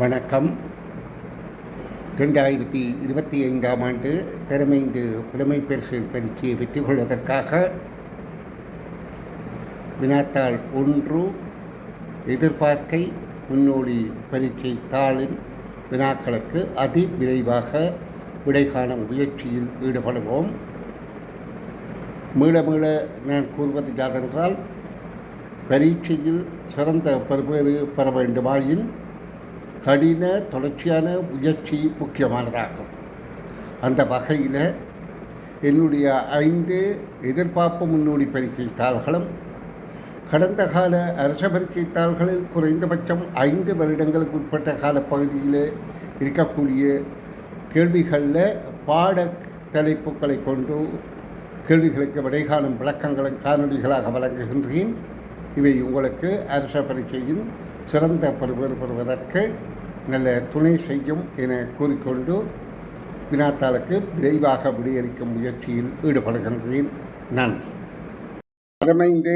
வணக்கம். 2025ஆம் ஆண்டு திறமைந்து புலமை பரிசு பரீட்சையை வெற்றி கொள்வதற்காக வினாத்தாள் 1 எதிர்பார்க்கை முன்னோடி பரீட்சை தாளின் வினாக்களுக்கு விரைவாக விடை காணும் முயற்சியில் ஈடுபடுவோம். மீள நான் கூறுவது யாதென்றால், பரீட்சையில் சிறந்த பெறுபேறு பெற வேண்டுமாயின் கடின தொடர்ச்சியான முயற்சி முக்கியமானதாகும். அந்த வகையில் என்னுடைய 5 எதிர்பார்ப்பு முன்னோடி பரீட்சை தாள்களும் கடந்த கால அரச பரீட்சை தாள்களில் குறைந்தபட்சம் 5 வருடங்களுக்கு உட்பட்ட காலப்பகுதியில் இருக்கக்கூடிய கேள்விகளில் பாட தலைப்புகளை கொண்டு கேள்விகளுக்கு விடைகாணும் விளக்கங்களும் காணொலிகளாக வழங்குகின்றேன். இவை உங்களுக்கு அரச பரீட்சையின் சிறந்த பெறுபேறு பெறுவதற்கு நல்ல துணை செய்யும் என கூறிக்கொண்டு வினாத்தாளுக்கு விரைவாக விடையளிக்கும் முயற்சியில் ஈடுபடுகின்றேன். நன்றி. 15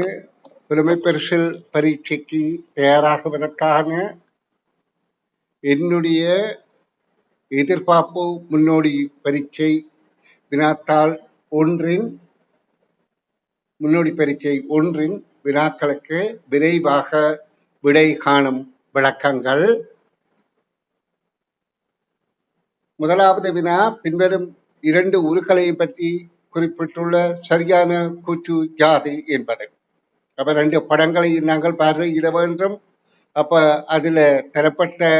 புலமை பரிசில் பரீட்சைக்கு தயாராகுவதற்கான என்னுடைய எதிர்பார்ப்பு முன்னோடி பரீட்சை வினாத்தாள் 1 முன்னோடி பரீட்சை 1 வினாக்களுக்கு விரைவாக விடை காணும் விளக்கங்கள். முதலாவது வினா பின்வரும் 2 உருக்களை பற்றி குறிப்பிட்டுள்ள சரியான கூற்று யாது என்பது. அப்ப 2 படங்களை நாங்கள் பார்வையிட வேண்டும். அப்ப அதுல தரப்பட்ட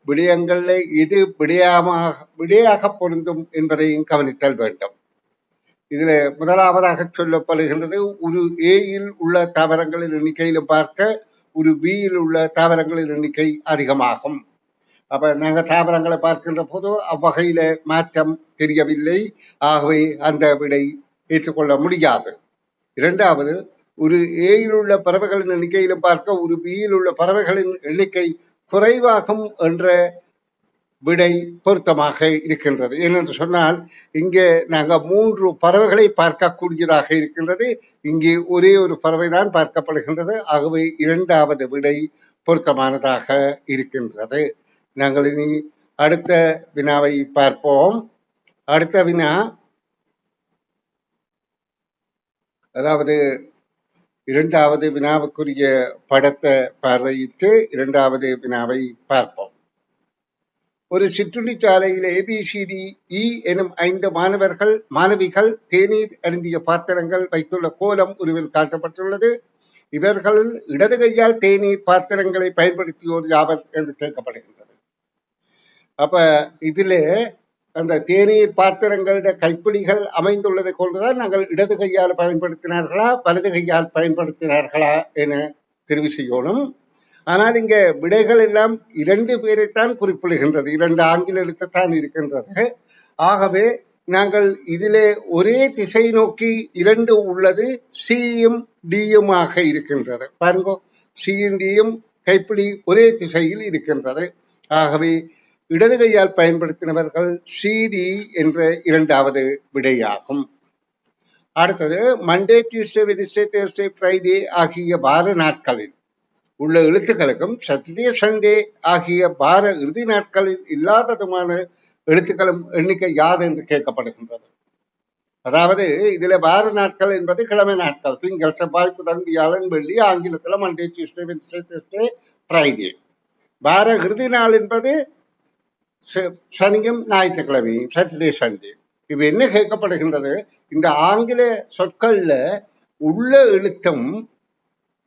விடயங்கள்ல எது விடையாக பொருந்தும் என்பதையும் கவனித்தல் வேண்டும். இதுல முதலாவதாக சொல்லப்படுகின்றது, ஒரு ஏயில் உள்ள தாவரங்களின் எண்ணிக்கையிலும் பார்க்க ஒரு பியில் உள்ள தாவரங்களின் எண்ணிக்கை அதிகமாகும். அப்ப நாங்கள் தாவரங்களை பார்க்கின்ற போது அவ்வகையில மாற்றம் தெரியவில்லை. ஆகவே அந்த விடை ஏற்றுக்கொள்ள முடியாது. 2வது, ஒரு ஏயில் உள்ள பறவைகளின் எண்ணிக்கையிலும் பார்க்க ஒரு பியில் உள்ள பறவைகளின் எண்ணிக்கை குறைவாகும் என்ற விடை பொருத்தமாக இருக்கின்றது. ஏனென்று சொன்னால், இங்கே நாங்கள் 3 பறவைகளை பார்க்கக்கூடியதாக இருக்கின்றது. இங்கே ஒரே ஒரு பறவை தான் பார்க்கப்படுகின்றது. ஆகவே 2வது விடை பொருத்தமானதாக இருக்கின்றது. நாங்கள் இனி அடுத்த வினாவை பார்ப்போம். அடுத்த வினா, அதாவது 2வது வினாவுக்குரிய படத்தை பார்வையிட்டு 2வது வினாவை பார்ப்போம். ஒரு சிற்றுண்டிச்சாலையில் ABCDE எனும் 5 மாணவிகள் தேநீர் அருந்திய பாத்திரங்கள் வைத்துள்ள கோலம் உருவில் காட்டப்பட்டுள்ளது. இவர்களுள் இடது கையால் தேநீர் பாத்திரங்களை பயன்படுத்தியோர் யாவர் என்று கேட்கப்படுகின்றது. அப்ப இதுல அந்த தேநீர் பாத்திரங்களுடைய கைப்பிடிகள் அமைந்துள்ளதை கொண்டுதான் நாங்கள் இடது கையால் பயன்படுத்தினார்களா வலது கையால் பயன்படுத்தினார்களா என தெரிவு செய்யணும். ஆனால் இங்க விடைகள் எல்லாம் 2 பேரைத்தான் குறிப்பிடுகின்றது. 2 ஆங்கில எழுத்தான் இருக்கின்றது. ஆகவே நாங்கள் இதிலே ஒரே திசை நோக்கி 2 உள்ளது. சியும் டியுமாக இருக்கின்றது. பாருங்க, சியும் டியும் கைப்பிடி ஒரே திசையில் இருக்கின்றது. ஆகவே இடது கையால் பயன்படுத்தினவர்கள் CD என்ற 2வது விடையாகும். அடுத்தது, Monday, Tuesday, Wednesday, Thursday, Friday ஆகிய வார நாட்களில் உள்ள எழுத்துக்களுக்கும் சாட்டர்டே, சண்டே ஆகிய வார இறுதி நாட்களில் இல்லாததுமான எழுத்துக்களும் எண்ணிக்கை யாது என்று கேட்கப்படுகின்றது. அதாவது இதுல வார நாட்கள் என்பது கிழமை நாட்கள். திங்கள், செவ்வாய், புதன், வியாழன், வெள்ளி. ஆங்கிலத்துல Monday, Tuesday, Wednesday, Thursday, Friday. வார இறுதி நாள் என்பது சனியும் ஞாயிற்றுக்கிழமையும், சாட்டர்டே, சண்டே. இவ என்ன கேட்கப்படுகின்றது, இந்த ஆங்கில சொற்கள்ல உள்ள எழுத்தும்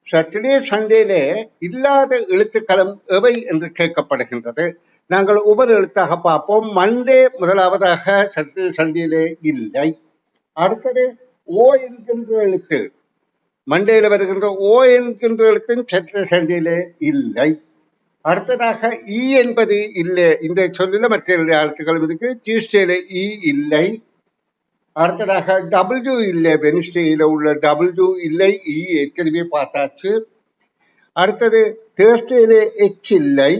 சாட்டர்டே, சண்டேல இல்லாத எழுத்துக்களும் எவை என்று கேட்கப்படுகின்றது. நாங்கள் ஒவ்வொரு எழுத்தாக பார்ப்போம். மண்டே முதலாவதாக சாட்டர்டே, சண்டேலே இல்லை. அடுத்தது, ஓ என்கின்ற எழுத்து மண்டேல வருகின்ற ஓ என்கின்ற எழுத்தும் சாட்டர்டே, சண்டேலே இல்லை. அடுத்ததாக இ என்பது இல்லை. இந்த சொல்லில மற்ற எழுத்துக்களும் இருக்கு. டியூஸ்டேல இ இல்லை. அடுத்ததாக W இல்லை. வெட்னஸ்டேல உள்ள W இல்லை. இ ஏற்கனவே பார்த்தாச்சு. அடுத்தது, தேர்ஸ்டேல H இல்லை.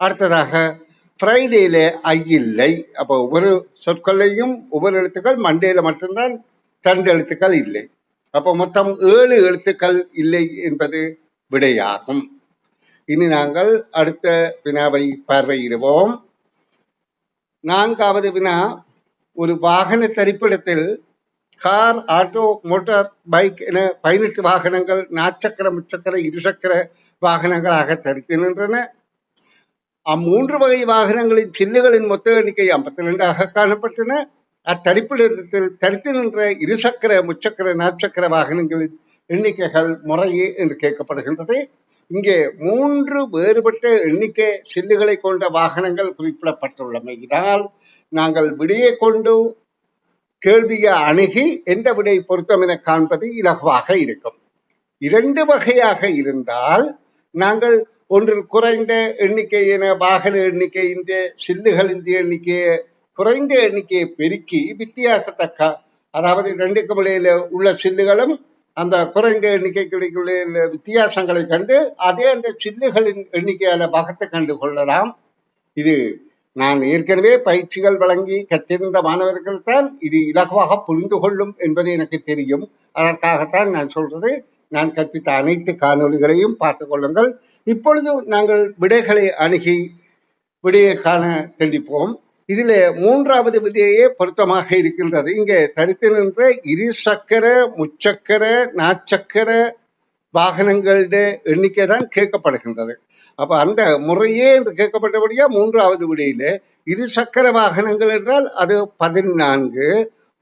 அடுத்ததாக ஃப்ரைடேல I இல்லை. அப்போ ஒவ்வொரு சொற்களையும் ஒவ்வொரு எழுத்துக்கள் மண்டேல மட்டும்தான் 2 எழுத்துக்கள் இல்லை. அப்போ மொத்தம் 7 எழுத்துக்கள் இல்லை என்பது விடையாகும். இனி நாங்கள் அடுத்த வினாவை பார்வையிடுவோம். 4வது வினா, ஒரு வாகன தரிப்பிடத்தில் கார், ஆட்டோ, மோட்டார் பைக் என 18 வாகனங்கள் நாற்சக்கர, முச்சக்கர, இருசக்கர வாகனங்களாக தரித்து நின்றன. அம்மூன்று வகை வாகனங்களின் சில்லுகளின் மொத்த எண்ணிக்கை 52 காணப்பட்டன. அத்தரிப்பிடத்தில் தரித்து நின்ற இருசக்கர, முச்சக்கர, நாற்சக்கர வாகனங்களின் எண்ணிக்கைகள் முறையே என்று கேட்கப்படுகின்றது. இங்கே 3 வேறுபட்ட எண்ணிக்கை சில்லுகளை கொண்ட வாகனங்கள் குறிப்பிடப்பட்டுள்ளமையினால் நாங்கள் விடையை கொண்டு கேள்வியை அணுகி எந்த விடை பொருத்தம் என காண்பது இலகுவாக இருக்கும். 2 வகையாக இருந்தால் நாங்கள் ஒன்றில் குறைந்த எண்ணிக்கை என வாகன எண்ணிக்கை, இந்த சில்லுகளின் எண்ணிக்கையை குறைந்த எண்ணிக்கையை பெருக்கி வித்தியாசத்தை, அதாவது 2க்கும் இடையில உள்ள சில்லுகளும் அந்த குறைந்த எண்ணிக்கைக்குள்ள வித்தியாசங்களை கண்டு அதே அந்த சில்லுகளின் எண்ணிக்கையால வகத்தை கண்டு கொள்ளலாம். இது நான் ஏற்கனவே பயிற்சிகள் வழங்கி கற்றிருந்த மாணவர்கள் தான் இது இலகுவாக புரிந்து கொள்ளும் என்பது எனக்கு தெரியும். அதற்காகத்தான் நான் சொல்றது. நான் கற்பித்த அனைத்து காணொலிகளையும் பார்த்துக் கொள்ளுங்கள். இப்பொழுது நாங்கள் விடைகளை அணுகி விடையை காண தெளிப்போம். இதுல 3வது விடையே பொருத்தமாக இருக்கின்றது. இங்கே தரித்து நின்ற இருசக்கர, முச்சக்கர, நாற்சக்கர வாகனங்களுடைய எண்ணிக்கை தான் கேட்கப்படுகின்றது. அப்ப அந்த முறையே என்று கேட்கப்பட்டபடியா 3வது விடையில இருசக்கர வாகனங்கள் என்றால் அது 14,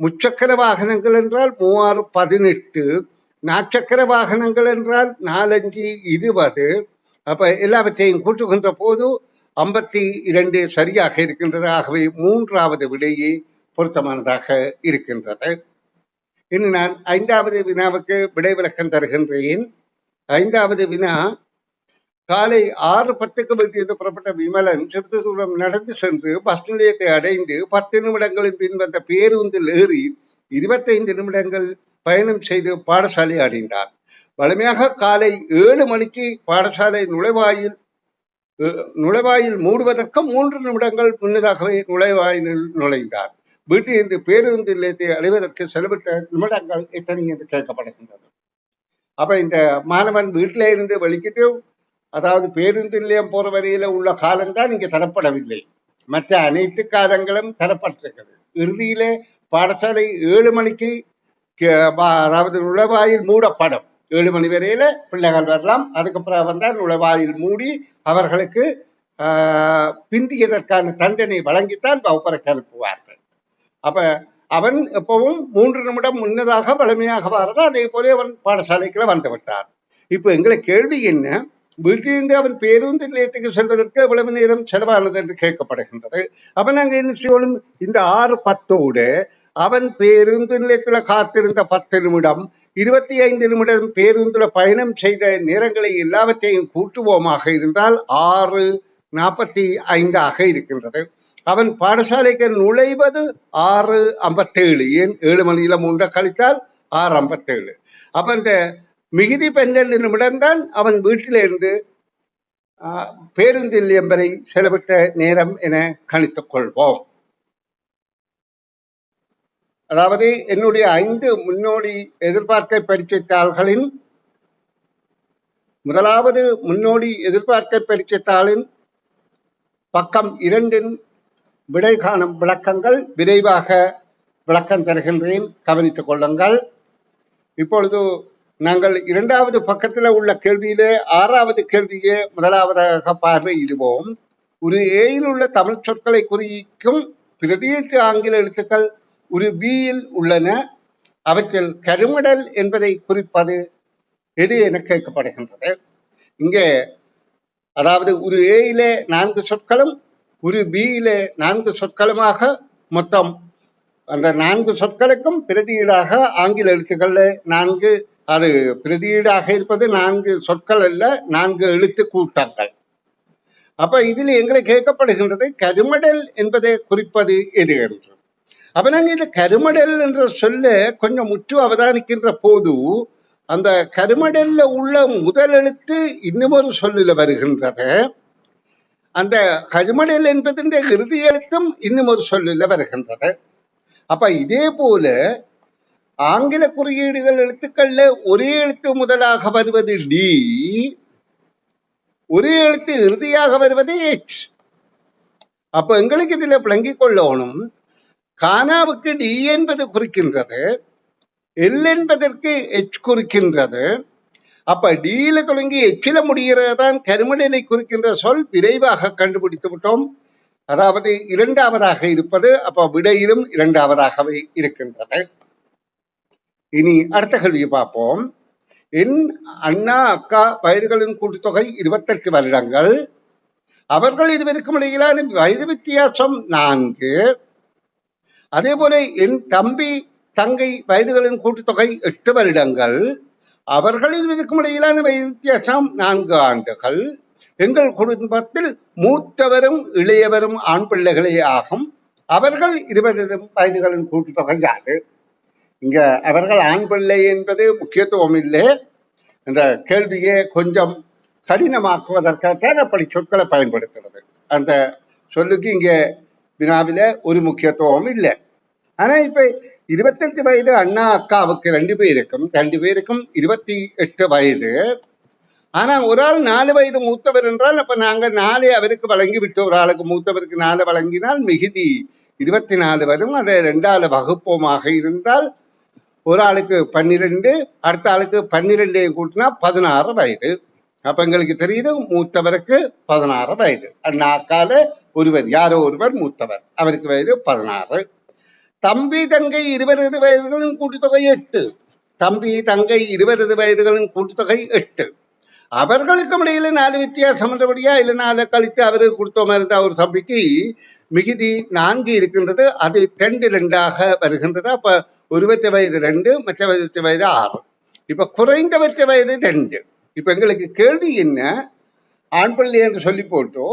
முச்சக்கர வாகனங்கள் என்றால் 3 18, நாற்சக்கர வாகனங்கள் என்றால் 4 5 20. அப்ப எல்லாவற்றையும் கூட்டுகின்ற போது 52 சரியாக இருக்கின்றது. ஆகவே 3வது விடையே பொருத்தமானதாக இருக்கின்றது. இனி நான் 5வது வினாவுக்கு விடை விளக்கம் தருகின்றேன். 5வது வினா, காலை 6:10 வீட்டிலிருந்து புறப்பட்ட விமலன் சிறிது தூரம் நடந்து சென்று பஸ் நிலையத்தை அடைந்து 10 நிமிடங்களின் பின் வந்த பேருந்தில் ஏறி 25 நிமிடங்கள் பயணம் செய்து பாடசாலை அடைந்தார். வலிமையாக காலை 7 மணிக்கு பாடசாலை நுழைவாயில் மூடுவதற்கு 3 நிமிடங்கள் முன்னதாகவே நுழைவாயிலில் நுழைந்தார். வீட்டிலிருந்து பேருந்து நிலையத்தை அடைவதற்கு செலவிட்ட நிமிடங்கள் எத்தனை என்று கேட்கப்படுகின்றது. அப்ப இந்த மாணவன் வீட்டில இருந்து வெளிக்கிட்டு, அதாவது பேருந்து நிலையம் போற வரையில உள்ள காலம்தான் இங்க தரப்படவில்லை. மற்ற அனைத்து காலங்களும் தரப்பட்டிருக்கிறது. இறுதியில பாடசாலை 7 மணிக்கு அதாவது நுழைவாயில் மூடப்படும். 7 மணி வரையில பிள்ளைகள் வரலாம். அதுக்கப்புறம் வந்தால் நுழைவாயில் மூடி அவர்களுக்கு பிந்தியதற்கான தண்டனை வழங்கித்தான் வகுப்பறைக்கு அனுப்புவார்கள். அப்ப அவன் எப்பவும் 3 நிமிடம் முன்னதாக வலிமையாக வாரது. அதே போல அவன் பாடசாலைக்குள்ள வந்து விட்டார். இப்ப எங்களை கேள்வி என்ன, வீட்டிலிருந்து அவன் பேருந்து நிலையத்துக்கு செல்வதற்கு எவ்வளவு நேரம் செலவானது என்று கேட்கப்படுகின்றது. அப்ப நாங்க என்ன செய்யணும், இந்த 6:10 அவன் பேருந்து நிலையத்துல காத்திருந்த 10 நிமிடம், 25 நிமிடம் பேருந்துல பயணம் செய்த நேரங்களை எல்லாவற்றையும் கூட்டுவோமாக இருந்தால் 6:45 இருக்கின்றது. அவன் பாடசாலைக்கு நுழைவது 6:57. ஏன் 7 மணியில 3 கழித்தால் 6:57. அப்ப இந்த மிகுதி 12 நிமிடம் தான் அவன் வீட்டிலிருந்து பேருந்து நிலையம் வரை செலவிட்ட நேரம் என கணித்துக் கொள்வோம். அதாவது என்னுடைய 5 முன்னோடி எதிர்பார்க்கை பரீட்சை தாள்களின் 1வது முன்னோடி எதிர்பார்க்கை பரீட்சை தாளின் பக்கம் 2 விடை காணும் விளக்கங்கள் விரைவாக விளக்கம் தருகின்றேன், கவனித்துக் கொள்ளுங்கள். இப்பொழுது நாங்கள் 2வது பக்கத்தில் உள்ள கேள்வியிலே 6வது கேள்வியை முதலாவதாக பார்வையிடுவோம். ஒரு ஏயில் உள்ள தமிழ் சொற்களை குறிக்கும் பிரதியீட்டு ஆங்கில எழுத்துக்கள் ஒரு பியில் உள்ளன. அவற்றில் கருமடல் என்பதை குறிப்பது எது என கேட்கப்படுகின்றது. இங்கே அதாவது ஒரு ஏயிலே 4 சொற்களும் ஒரு பியிலே 4 சொற்களுமாக மொத்தம் அந்த 4 சொற்களுக்கும் பிரதியீடாக ஆங்கில எழுத்துக்கள் 4, அது பிரதியீடாக இருப்பது 4 சொற்கள் அல்ல, 4 எழுத்து கூட்டங்கள். அப்ப இதில் எங்களை கேட்கப்படுகின்றது கருமடல் என்பதை குறிப்பது எது என்று. அப்ப நாங்க இந்த கருமடல் என்ற சொல்ல கொஞ்சம் முற்று அவதானிக்கின்ற போது அந்த கருமடல்ல உள்ள முதல் எழுத்து இன்னும் ஒரு சொல்லில வருகின்றது. அந்த கருமடல் என்பதன் இறுதி எழுத்தும் இன்னும் ஒரு சொல்லில வருகின்றது. அப்ப இதே போல ஆங்கில குறியீடுகள் எழுத்துக்கள்ல ஒரே எழுத்து முதலாக வருவது டி, ஒரே எழுத்து இறுதியாக வருவது எச். அப்ப எங்களுக்கு இதுல விளங்கிக் கொள்ளணும், கானாவுக்கு டி என்பது குறிக்கின்றது, எல் என்பதற்கு எச் குறிக்கின்றது. அப்ப டியில தொடங்கி எச்சில முடிகிறதான் கருமடலை குறிக்கின்ற சொல். விரைவாக கண்டுபிடித்து விட்டோம். அதாவது இரண்டாவதாக இருப்பது. அப்ப விடையிலும் இரண்டாவதாகவே இருக்கின்றது. இனி அடுத்த கேள்வியை பார்ப்போம். என் அண்ணா அக்கா வயதுகளின் கூட்டுத்தொகை 28 வருடங்கள். அவர்கள் இருவருக்கும் இடையிலான வயது வித்தியாசம் 4. அதே போல என் தம்பி தங்கை வயதுகளின் கூட்டுத்தொகை 8 வருடங்கள். அவர்கள் இருவருக்கும் இடையிலான வயது வித்தியாசம் 4 ஆண்டுகள். எங்கள் குடும்பத்தில் மூத்தவரும் இளையவரும் ஆண் பிள்ளைகளே ஆகும். அவர்கள் 20 வயதுகளின் கூட்டுத்தொகை யாது? இங்க அவர்கள் ஆண் பிள்ளை என்பது முக்கியத்துவம் இல்லை. இந்த கேள்வியை கொஞ்சம் கடினமாக்குவதற்காகத்தான் அப்படி சொற்களை பயன்படுத்துறது. அந்த சொல்லுக்கு இங்க வினாவில ஒரு முக்கியத்துவம் இல்லை. ஆனா இப்ப 28 வயது அண்ணா அக்காவுக்கு 2 பேருக்கும் 28 வயது. ஆனா ஒரு ஆள் 4 வயது மூத்தவர் என்றால் அப்ப நாங்க 4 அவருக்கு வழங்கி விட்டு ஒரு ஆளுக்கு மூத்தவருக்கு 4 வழங்கினால் மிகுதி 24 வரும். அதை 2ஆல வகுப்போமாக இருந்தால் ஒரு ஆளுக்கு 12, அடுத்த ஆளுக்கு 12 கூட்டினா 16 வயது. அப்ப எங்களுக்கு தெரியுது மூத்தவருக்கு 16 வயது. அண்ணா அக்கால ஒருவர் யாரோ ஒருவர் மூத்தவர், அவருக்கு வயது 16. தம்பி தங்கை 20 வயதுகளின் கூட்டுத்தொகை 8. தம்பி தங்கை 20 வயதுகளின் கூட்டுத்தொகை 8. அவர்களுக்கும் இடையில 4 வித்தியாசம் என்றபடியா இல்ல 4 கழித்து அவருக்கு கொடுத்தோமா இருந்தா ஒரு தம்பிக்கு மிகுதி 4 இருக்கின்றது. அது 2 2ஆக வருகின்றது. அப்ப ஒருவற்ற வயது 2, மற்றவற்ற வயது 6. இப்ப குறைந்தபட்ச வயது 2. இப்ப எங்களுக்கு கேள்வி என்ன, ஆண் பிள்ளை என்று சொல்லி போட்டு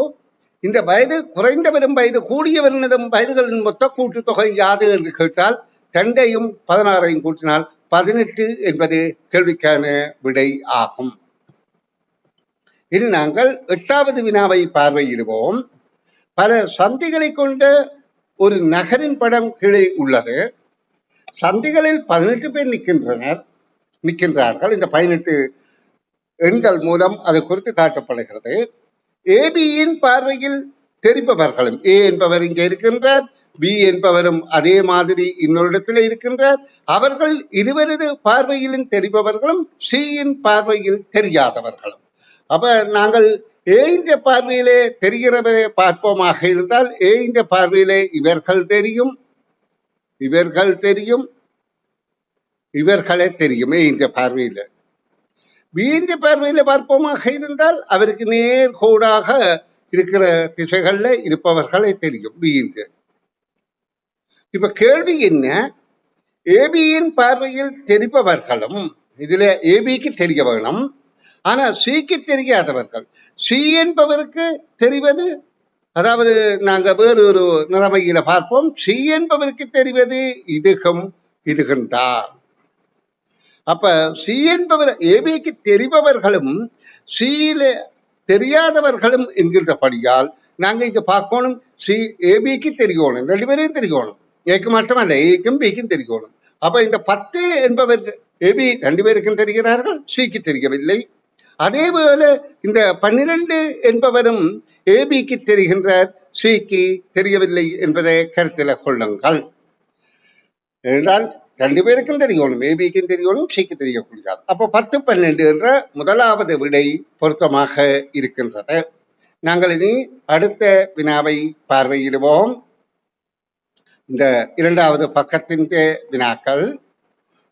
இந்த வயது குறைந்தவரும் வயது கூடியவரினதும் வயதுகளின் மொத்த கூட்டுத்தொகை யாது என்று கேட்டால் 2ஐயும் 16ஐயும் கூட்டினால் 18 என்பது கேள்விக்கான விடை ஆகும். இனி நாங்கள் 8வது வினாவை பார்வையிடுவோம். பல சந்திகளை கொண்ட ஒரு நகரின் படம் கீழே உள்ளது. சந்திகளில் 18 பேர் நிற்கின்றார்கள். இந்த 18 எண்கள் மூலம் அது குறித்து காட்டப்படுகிறது. ஏபியின் பார்வையில் தெரிப்பவர்களும், ஏ என்பவர் இங்கே இருக்கின்றார், பி என்பவரும் அதே மாதிரி இன்னொரு இடத்துல இருக்கின்றார். அவர்கள் இருவரது பார்வையிலும் தெரிப்பவர்களும் சியின் பார்வையில் தெரியாதவர்களும். அப்ப நாங்கள் ஏ இந்த பார்வையிலே தெரிகிறவரை பார்ப்போமாக இருந்தால் ஏ இந்த பார்வையிலே இவர்களே தெரியும் ஏ இந்த பார்வையில. பி இந்த பார்வையில பார்ப்போமாக இருந்தால் அவருக்கு நேர்கோடாக இருக்கிற திசைகள்ல இருப்பவர்களே தெரியும் பி இந்த. இப்ப கேள்வி என்ன, ஏபியின் பார்வையில் தெரிப்பவர்களும் இதுல ஏபிக்கு தெரிய வேணும், ஆனா சிக்கு தெரியாதவர்கள். சி என்பவருக்கு தெரிவது, அதாவது நாங்க வேறு ஒரு நிலைமையில பார்ப்போம், சி என்பவருக்கு தெரிவது இதுகின்றார். அப்ப சி என்பவர் ஏபிக்கு தெரிபவர்களும் சியில தெரியாதவர்களும் என்கின்றபடியால் நாங்க இங்க பார்க்கணும், சி ஏபிக்கு தெரியணும், 2 பேரையும் தெரியணும், ஏக்கு மட்டுமல்ல ஏக்கும் பிக்கும் தெரியணும். அப்ப இந்த 10 என்பவர் ஏபி 2 பேருக்கும் தெரிகிறார்கள், சிக்கு தெரியவில்லை. அதே போல இந்த 12 என்பவரும் ஏபிக்கு தெரிகின்றார், சிக்கு தெரியவில்லை என்பதை கருத்தில் கொள்ளுங்கள். என்றால் 2 பேருக்கும் தெரியணும், ஏபிக்கும் தெரியணும், சிக்கு தெரியக்கூடாது. அப்போ 10 12 என்ற முதலாவது விடை பொருத்தமாக இருக்கின்றது. நாங்கள் இனி அடுத்த வினாவை பார்வையிடுவோம். இந்த 2வது பக்கத்தின் வினாக்கள்.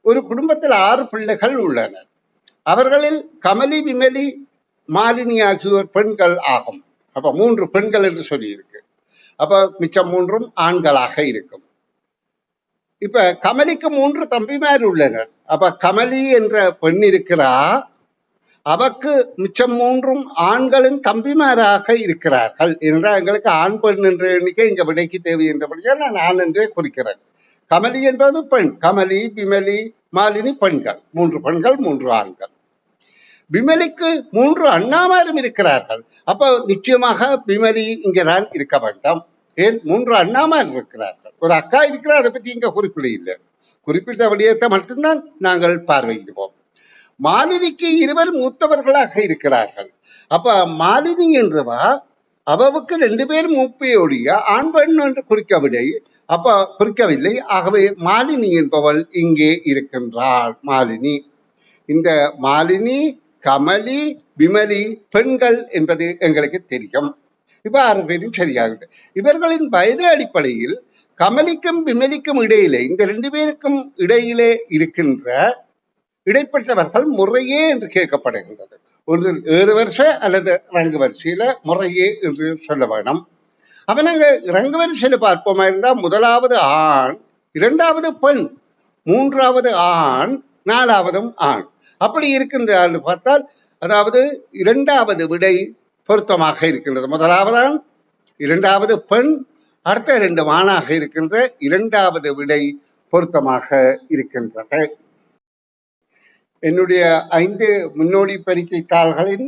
ஒரு குடும்பத்தில் 6 பிள்ளைகள் உள்ளனர். அவர்களில் கமலி, விமலி, மாலினி ஆகியோர் பெண்கள் ஆகும். அப்ப 3 பெண்கள் என்று சொல்லி இருக்கு. அப்ப மிச்சம் 3ம் ஆண்களாக இருக்கும். இப்ப கமலிக்கு 3 தம்பிமார் உள்ளனர். அப்ப கமலி என்ற பெண் இருக்கிறா, அவக்கு மிச்சம் 3ம் ஆண்களின் தம்பிமாராக இருக்கிறார்கள் என்றால் எங்களுக்கு ஆண் பெண் என்ற எண்ணிக்கை இங்க விடைக்கு தேவை என்றபடியால் நான் ஆண் என்றே குறிக்கிறேன். கமலி என்பது பெண், கமலி, விமலி, மாலினி பெண்கள், 3 பெண்கள் 3 ஆண்கள். விமலிக்கு 3 அண்ணாமாரும் இருக்கிறார்கள். அப்ப நிச்சயமாக விமலி இங்கதான் இருக்க வேண்டும். ஏன் 3 அண்ணாமார் இருக்கிறார்கள், ஒரு அக்கா இருக்கிறார், அதை பத்தி இங்க குறிப்பிட இல்லை. குறிப்பிட்ட விடயத்தை மட்டும்தான் நாங்கள் பார்வையிடுவோம். மாலினிக்கு 2 மூத்தவர்களாக இருக்கிறார்கள். அப்ப மாலினி என்றவா அவவுக்கு 2 பேர் மூப்பையொழிய ஆண் பெண் என்று குறிக்கவில்லை. ஆகவே மாலினி என்பவள் இங்கே இருக்கின்றாள். மாலினி, இந்த மாலினி, கமலி, விமலி பெண்கள் என்பது எங்களுக்கு தெரியும். இப்ப 6 பேரும் சரியாகிட்டு, இவர்களின் வயது அடிப்படையில் கமலிக்கும் விமலிக்கும் இடையிலே, இந்த 2 பேருக்கும் இடையிலே இருக்கின்ற இடைப்பட்டவர்கள் முறையே என்று கேட்கப்படுகின்றது. ஒன்று 7 வருஷ அல்லது ரங்கு வரிசையில முறையே என்று சொல்ல வேணும். அப்ப நாங்க ரங்கு வரிசையில பார்ப்போமா இருந்தா, முதலாவது ஆண், 2வது பெண், 3வது ஆண், 4வதும் ஆண். அப்படி இருக்கின்ற பார்த்தால், அதாவது 2வது விடை பொருத்தமாக இருக்கின்றது. முதலாவது ஆண், 2வது பெண், அடுத்த 2 ஆணாக இருக்கின்ற 2வது விடை பொருத்தமாக இருக்கின்றது. என்னுடைய 5 முன்னோடி பரீட்சை தாள்களின்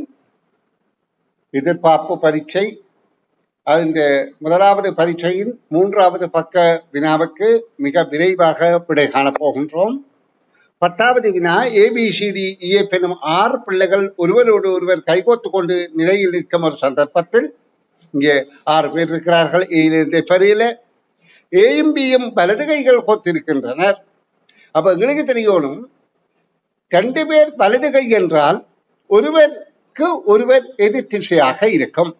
எதிர்பார்ப்பு பரீட்சை, அந்த முதலாவது பரீட்சையின் 3வது பக்க வினாவுக்கு மிக விரைவாக விடை காணப்போகின்றோம். 10வது வினா, ABCDEF எனும் 6 பிள்ளைகள் ஒருவரோடு ஒருவர் கைகோத்து கொண்டு நிலையில் நிற்கும் ஒரு சந்தர்ப்பத்தில், இங்கே 6 பேர் இருக்கிறார்கள். ஏயிலிருந்து பெரியில ஏயும் பியும் வலது கைகள் கோத்திருக்கின்றனர். அப்ப எங்களுக்கு தெரியணும், 2 பேர் வலது கை என்றால் ஒருவருக்கு ஒருவர் எதிர் திசையாக இருக்கும்.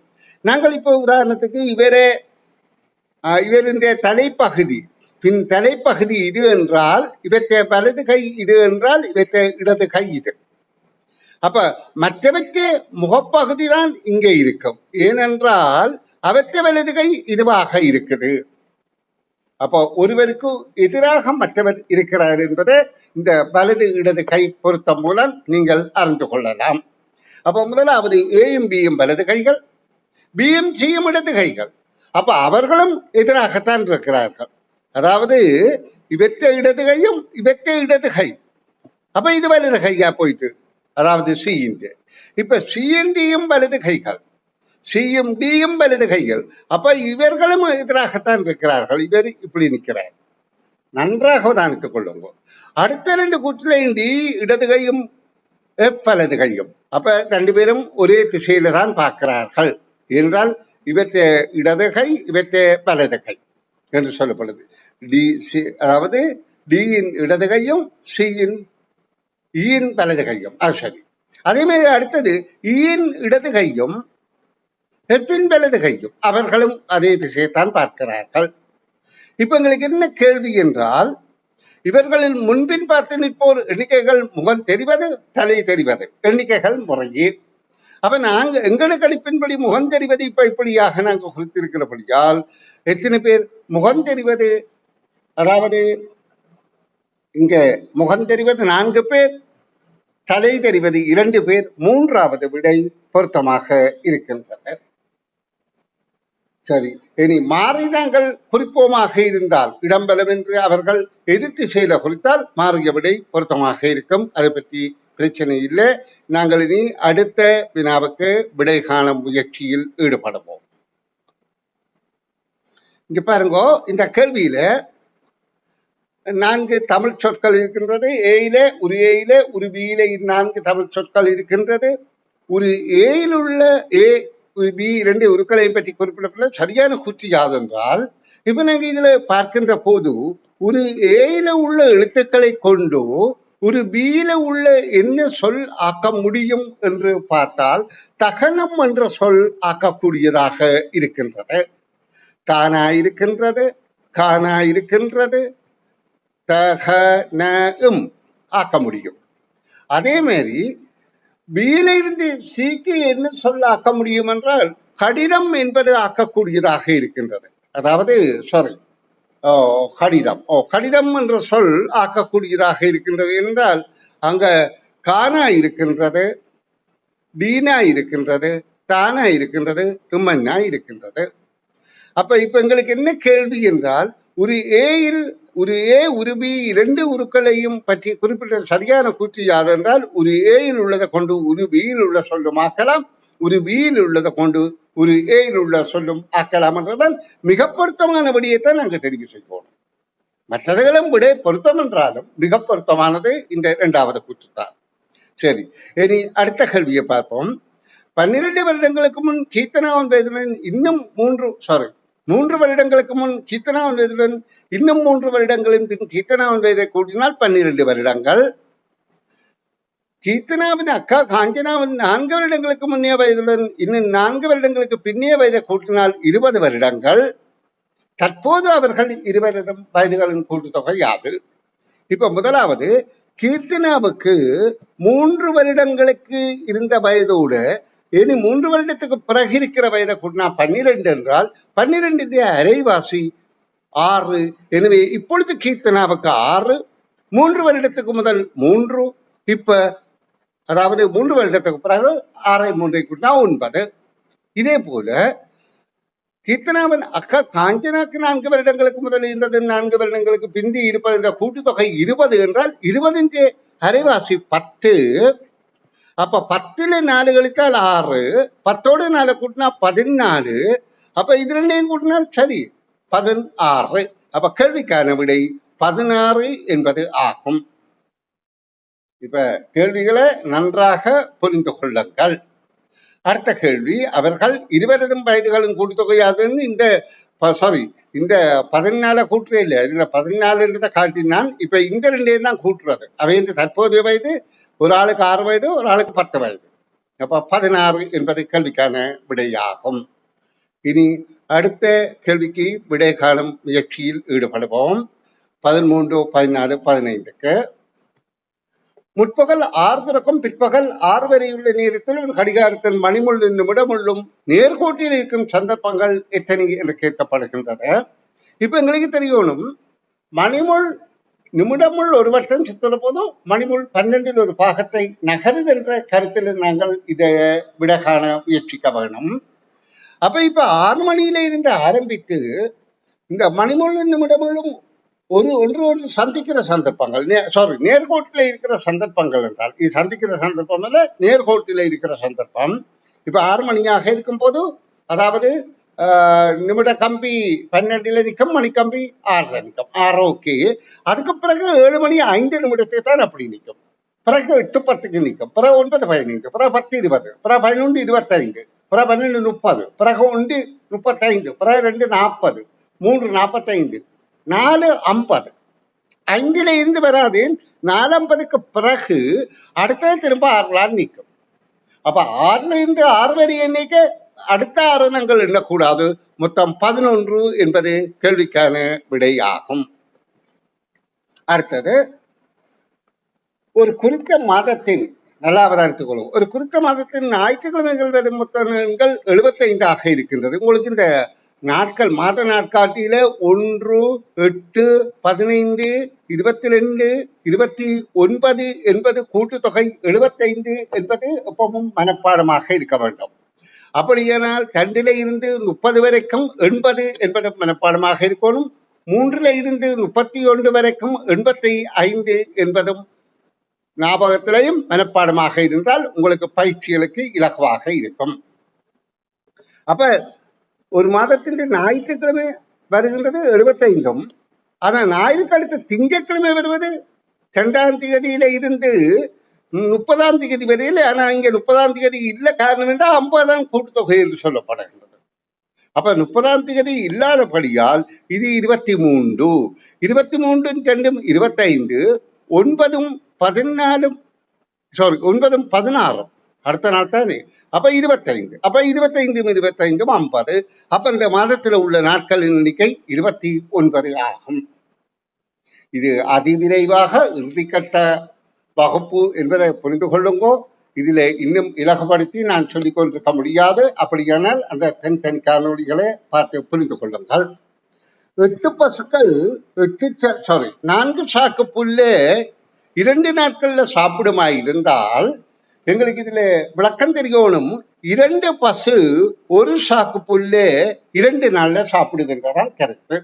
நாங்கள் இப்போ உதாரணத்துக்கு இவருடைய தலைப்பகுதி, பின் தலைப்பகுதி இது என்றால் இவற்றை வலது கை இது என்றால் இவற்றை இடது கை இது. அப்ப மற்றவற்றை முகப்பகுதி தான் இங்கே இருக்கும். ஏனென்றால் அவற்றை வலது கை இதுவாக இருக்குது. அப்போ ஒருவருக்கு எதிராக மற்றவர் இருக்கிறார் என்பதை இந்த வலது இடது கை பொருத்தம் மூலம் நீங்கள் அறிந்து கொள்ளலாம். அப்போ முதலாவது ஏயும் பியும் வலது கைகள், பியும் சியும் இடது கைகள். அப்ப அவர்களும் எதிராகத்தான் இருக்கிறார்கள். அதாவது இவற்றை இடது கையும் இவற்றை இடது கை. அப்ப இது வலது கையா போயிட்டு, அதாவது சிஇன். இப்ப சிஎன் டியும் வலது கைகள், சியும் டியும் வலது கைகள். அப்ப இவர்களும் எதிராகத்தான் இருக்கிறார்கள். இவர் இப்படி நிற்கிறார். நன்றாக கவனித்துக் கொள்ளுங்க. அடுத்த 2 கூற்றிலையும் டி இடது கையும் எஃப் வலது கையும். அப்ப 2 பேரும் ஒரே திசையில தான் பார்க்கிறார்கள் என்றால் இவற்றை இடது கை இவற்றை வலது கை என்று சொல்லப்படுது. டி சி, அதாவது டியின் இடது கையும் சியின் ஈயின் வலது கையும். சரி. அதே மாதிரி அடுத்தது ஈயின் இடது கையும் எஃபின் வலது கையும், அவர்களும் அதே திசையைத்தான் பார்க்கிறார்கள். இப்ப எங்களுக்கு என்ன கேள்வி என்றால், இவர்களில் முன்பின் பார்த்து நிற்போர் எண்ணிக்கைகள் முகம் தெரிவது தலை தெரிவது எண்ணிக்கைகள் முறையே. அப்ப நாங்க எங்களுக்கு அடிப்பின்படி முகம் தெரிவது இப்ப இப்படியாக நாங்கள் குறித்திருக்கிறபடியால் எத்தனை பேர் முகம் தெரிவது, அதாவது இங்க முகம் தெரிவது 4 பேர், தலை தெரிவது 2 பேர், 3வது விடை பொருத்தமாக இருக்கின்றனர். சரி, இனி மாறி நாங்கள் குறிப்போமாக இருந்தால், இடம்பலம் என்று அவர்கள் எதிர் திசையில குறித்தால் மாறிய விடை பொருத்தமாக இருக்கும். அதை பற்றி பிரச்சனை இல்லை. நாங்கள் இனி அடுத்த வினாவுக்கு விடை காணும் முயற்சியில் ஈடுபடுவோம். இங்க பாருங்க, இந்த கேள்வியில 4 தமிழ் சொற்கள் இருக்கின்றது. ஏயில ஒரு பியில 4 தமிழ் சொற்கள் இருக்கின்றது. ஒரு ஏயில் உள்ள பி 2 உருக்களை பற்றி குறிப்பிடப்பட்ட சரியான கூற்று யாதென்றால், இப்ப நாங்க இதுல பார்க்கின்ற போது ஒரு ஏயில உள்ள எழுத்துக்களை கொண்டு ஒரு பியில உள்ள என்ன சொல் ஆக்க முடியும் என்று பார்த்தால், தகனம் என்ற சொல் ஆக்கக்கூடியதாக இருக்கின்றது. தானா இருக்கின்றது, கானா இருக்கின்றது, தகனம் ஆக்க முடியும். அதே மாதிரி பியில இருந்து சிக்கு என்ன சொல்ல ஆக்க முடியும் என்றால், கடிதம் என்பது ஆக்கக்கூடியதாக இருக்கின்றது. அதாவது கடிதம் என்ற சொல் ஆக்கக்கூடியதாக இருக்கின்றது என்றால், அங்க கானா இருக்கின்றது, டீனா இருக்கின்றது, தானா இருக்கின்றது, இம்மன்னா இருக்கின்றது. அப்ப இப்ப எங்களுக்கு என்ன கேள்வி என்றால், ஒரு ஏயில் ஒரு ஏ ஒரு பி 2 உருக்களையும் பற்றி குறிப்பிட்ட சரியான கூற்று யாதென்றால், ஒரு ஏயில் உள்ளதை கொண்டு ஒரு பியில் உள்ள சொல்லும் ஆக்கலாம், ஒரு பியில் உள்ளதை கொண்டு ஒரு ஏயில் உள்ள சொல்லும் ஆக்கலாம் என்றுதான் மிக பொருத்தமான விடையைத்தான் நாங்கள் தெரிவு செய்வோம். மற்றதுகளும் விட பொருத்தம் என்றாலும் மிக பொருத்தமானது இந்த 2வது கூற்றுத்தான். சரி, இனி அடுத்த கேள்வியை பார்ப்போம். 12 வருடங்களுக்கு முன் கீர்த்தனாவன் வயதுடன் இன்னும் 3 வருடங்களுக்கு முன் கீர்த்தனாவன் வயதுடன் இன்னும் 3 வருடங்களின் பின் கீர்த்தனாவன் வயதை கூட்டினால் 12 வருடங்கள். கீர்த்தனாவின் அக்கா காஞ்சனாவின் 4 வருடங்களுக்கு முன்னைய வயதுடன் இன்னும் 4 வருடங்களுக்கு பின்னைய வயதை கூட்டினால் 20 வருடங்கள். தற்போது அவர்கள் இருவரிடம் வயதுகளின் கூட்டுத்தொகை யாது? இப்ப முதலாவது கீர்த்தனாவுக்கு 3 வருடங்களுக்கு இருந்த வயதோடு இனி 3 வருடத்துக்கு பிறகு இருக்கிற வயதை கூட்டினா 12 என்றால் 12 அரைவாசி 6. எனவே இப்பொழுது கீர்த்தனாவுக்கு 6, 3 வருடத்துக்கு முதல் 3, இப்ப அதாவது 3 வருடத்துக்கு பிறகு 6 3 கூட்டினா 9. இதே போல கீர்த்தனாவின் அக்கா காஞ்சனாக்கு 4 வருடங்களுக்கு முதல் இருந்தது 4 வருடங்களுக்கு பிந்தி இருப்பது என்ற கூட்டுத்தொகை 20 என்றால் 20 அரைவாசி 10. அப்ப 10ல 4 கழித்தால் 6, 10ஓடு 4 கூட்டினா 14. அப்ப இது ரெண்டையும் கூட்டினால் சரி 16. அப்ப கேள்விக்கான விடை 16 என்பது ஆகும். இப்ப கேள்விகளை நன்றாக புரிந்து கொள்ளுங்கள். அடுத்த கேள்வி, அவர்கள் இருவரதும் வயதுகளின் கூட்டுத்தொகையாதுன்னு இந்த 14 கூட்டுறே இல்லை, இதுல 14 காட்டினான். இப்ப இந்த 2 தான் கூட்டுறது. அவை இந்த தற்போதைய வயது, ஒரு ஆளுக்கு 6 வயது, ஒரு ஆளுக்கு 10 வயது. அப்ப 16 என்பது கேள்விக்கான விடையாகும். இனி அடுத்த கேள்விக்கு விடை காணும் முயற்சியில் ஈடுபடுவோம். 13, 14, 15க்கு முற்பகல் 6 தொடக்கம் பிற்பகல் 6 வரையுள்ள நேரத்தில் ஒரு கடிகாரத்தின் மணிமுள்ளும் நிமிடமுள்ளும் நேர்கோட்டில் இருக்கும் சந்தர்ப்பங்கள் எத்தனை என்று கேட்கப்படுகின்றன. இப்ப எங்களுக்கு தெரியணும், மணிமுள் நிமிடமுள் ஒரு வட்டம் சுற்றுற போதும் மணிமுள் 12 ஒரு பாகத்தை நகருது என்ற கருத்தில் நாங்கள் இதை விட காண முயற்சிக்க வேணும். அப்ப இப்ப 6 மணியில இருந்து ஆரம்பித்து இந்த மணிமுள்ளும் நிமிடமுள்ளும் ஒன்று சந்திக்கிற சந்தர்ப்பங்கள், நேர்கோட்டில் இருக்கிற சந்தர்ப்பங்கள் என்றால் இது சந்திக்கிற சந்தர்ப்பம் அல்ல, நேர்கோட்டில் இருக்கிற சந்தர்ப்பம். இப்ப 6 மணியாக இருக்கும் போது, அதாவது நிமிட கம்பி 12ல நிற்கும், மணிக்கம்பி 6ல நிற்கும், 6 ஓகே. அதுக்கு பிறகு 7 மணி 5 நிமிடத்துக்கு தான் அப்படி நிற்கும். பிறகு 8:10க்கு நிற்கும், பிறகு 9:15, பிறகு 10:20, பிறகு 11:25, பிறகு 12:30, பிறகு 1:35, பிறகு 2:40, 3:45, 4:50. 5ல இருந்து வராது, 4:50க்கு பிறகு அடுத்தது திரும்ப 6 நிற்கும். அப்ப 6ல இருந்து 6 வரை எண்ணிக்க அடுத்த 6 எண்ணங்கள் எண்ணக்கூடாது. மொத்தம் 11 என்பது கேள்விக்கான விடை ஆகும். அடுத்தது, ஒரு குறித்த மாதத்தின், நல்லா அவதானித்துக் கொள்ளும், ஒரு குறித்த மாதத்தின் ஞாயிற்றுக்கிழமைகள் வரும் மொத்த எண்கள் 75 இருக்கின்றது. உங்களுக்கு இந்த நாட்கள், மாத நாட்காட்டியில 1, 8, 15, 22, 29 என்பது கூட்டுத்தொகை 75 என்பது எப்பவும் மனப்பாடமாக இருக்க வேண்டும். அப்படியானால் 2ல இருந்து 30 வரைக்கும் 80 என்பது மனப்பாடமாக இருக்கணும். 3ல இருந்து 31 வரைக்கும் 85 என்பதும் ஞாபகத்திலையும் மனப்பாடமாக இருந்தால் உங்களுக்கு பயிற்சிகளுக்கு இலகுவாக இருக்கும். அப்ப ஒரு மாதத்தின் ஞாயிற்றுக்கிழமை வருகின்றது 75, ஆனா ஞாயிற்றுக்கு அடுத்த திங்கட்கிழமை வருவது 2ஆம் தேதியில இருந்து 30ஆம் தேதி வரையில். ஆனா இங்க 30ஆம் தேதி இல்ல, காரணம் என்றால் 50ஆம் கூட்டுத்தொகை என்று சொல்லப்படுகின்றது. அப்ப 30ஆம் தேதி இல்லாதபடியால் இது 23, 23 2 25, 9 14, 9 16, அடுத்த நாள் தானே. அப்ப 25, அப்ப 25 25 50. அப்ப இந்த மாதத்துல உள்ள நாட்களின் எண்ணிக்கை 29 ஆகும். இது அதிவிரைவாக இறுதிக்கட்ட வகுப்பு என்பதை புரிந்து கொள்ளுங்கோ. இதுல இன்னும் இலகுபடுத்தி நான் சொல்லிக் கொண்டிருக்க முடியாது. அப்படியானால் அந்த தனி காணொலிகளை பார்த்து புரிந்து கொள்ளுங்கள். 8 பசுக்கள் 4 சாக்கு புல்லே 2 நாட்கள்ல சாப்பிடுமா இருந்தால் எங்களுக்கு இதுல விளக்கம் தெரியணும். 2 பசு 1 சாக்கு புல்லே 2 நாள்ல சாப்பிடுகின்றதால் கருத்து.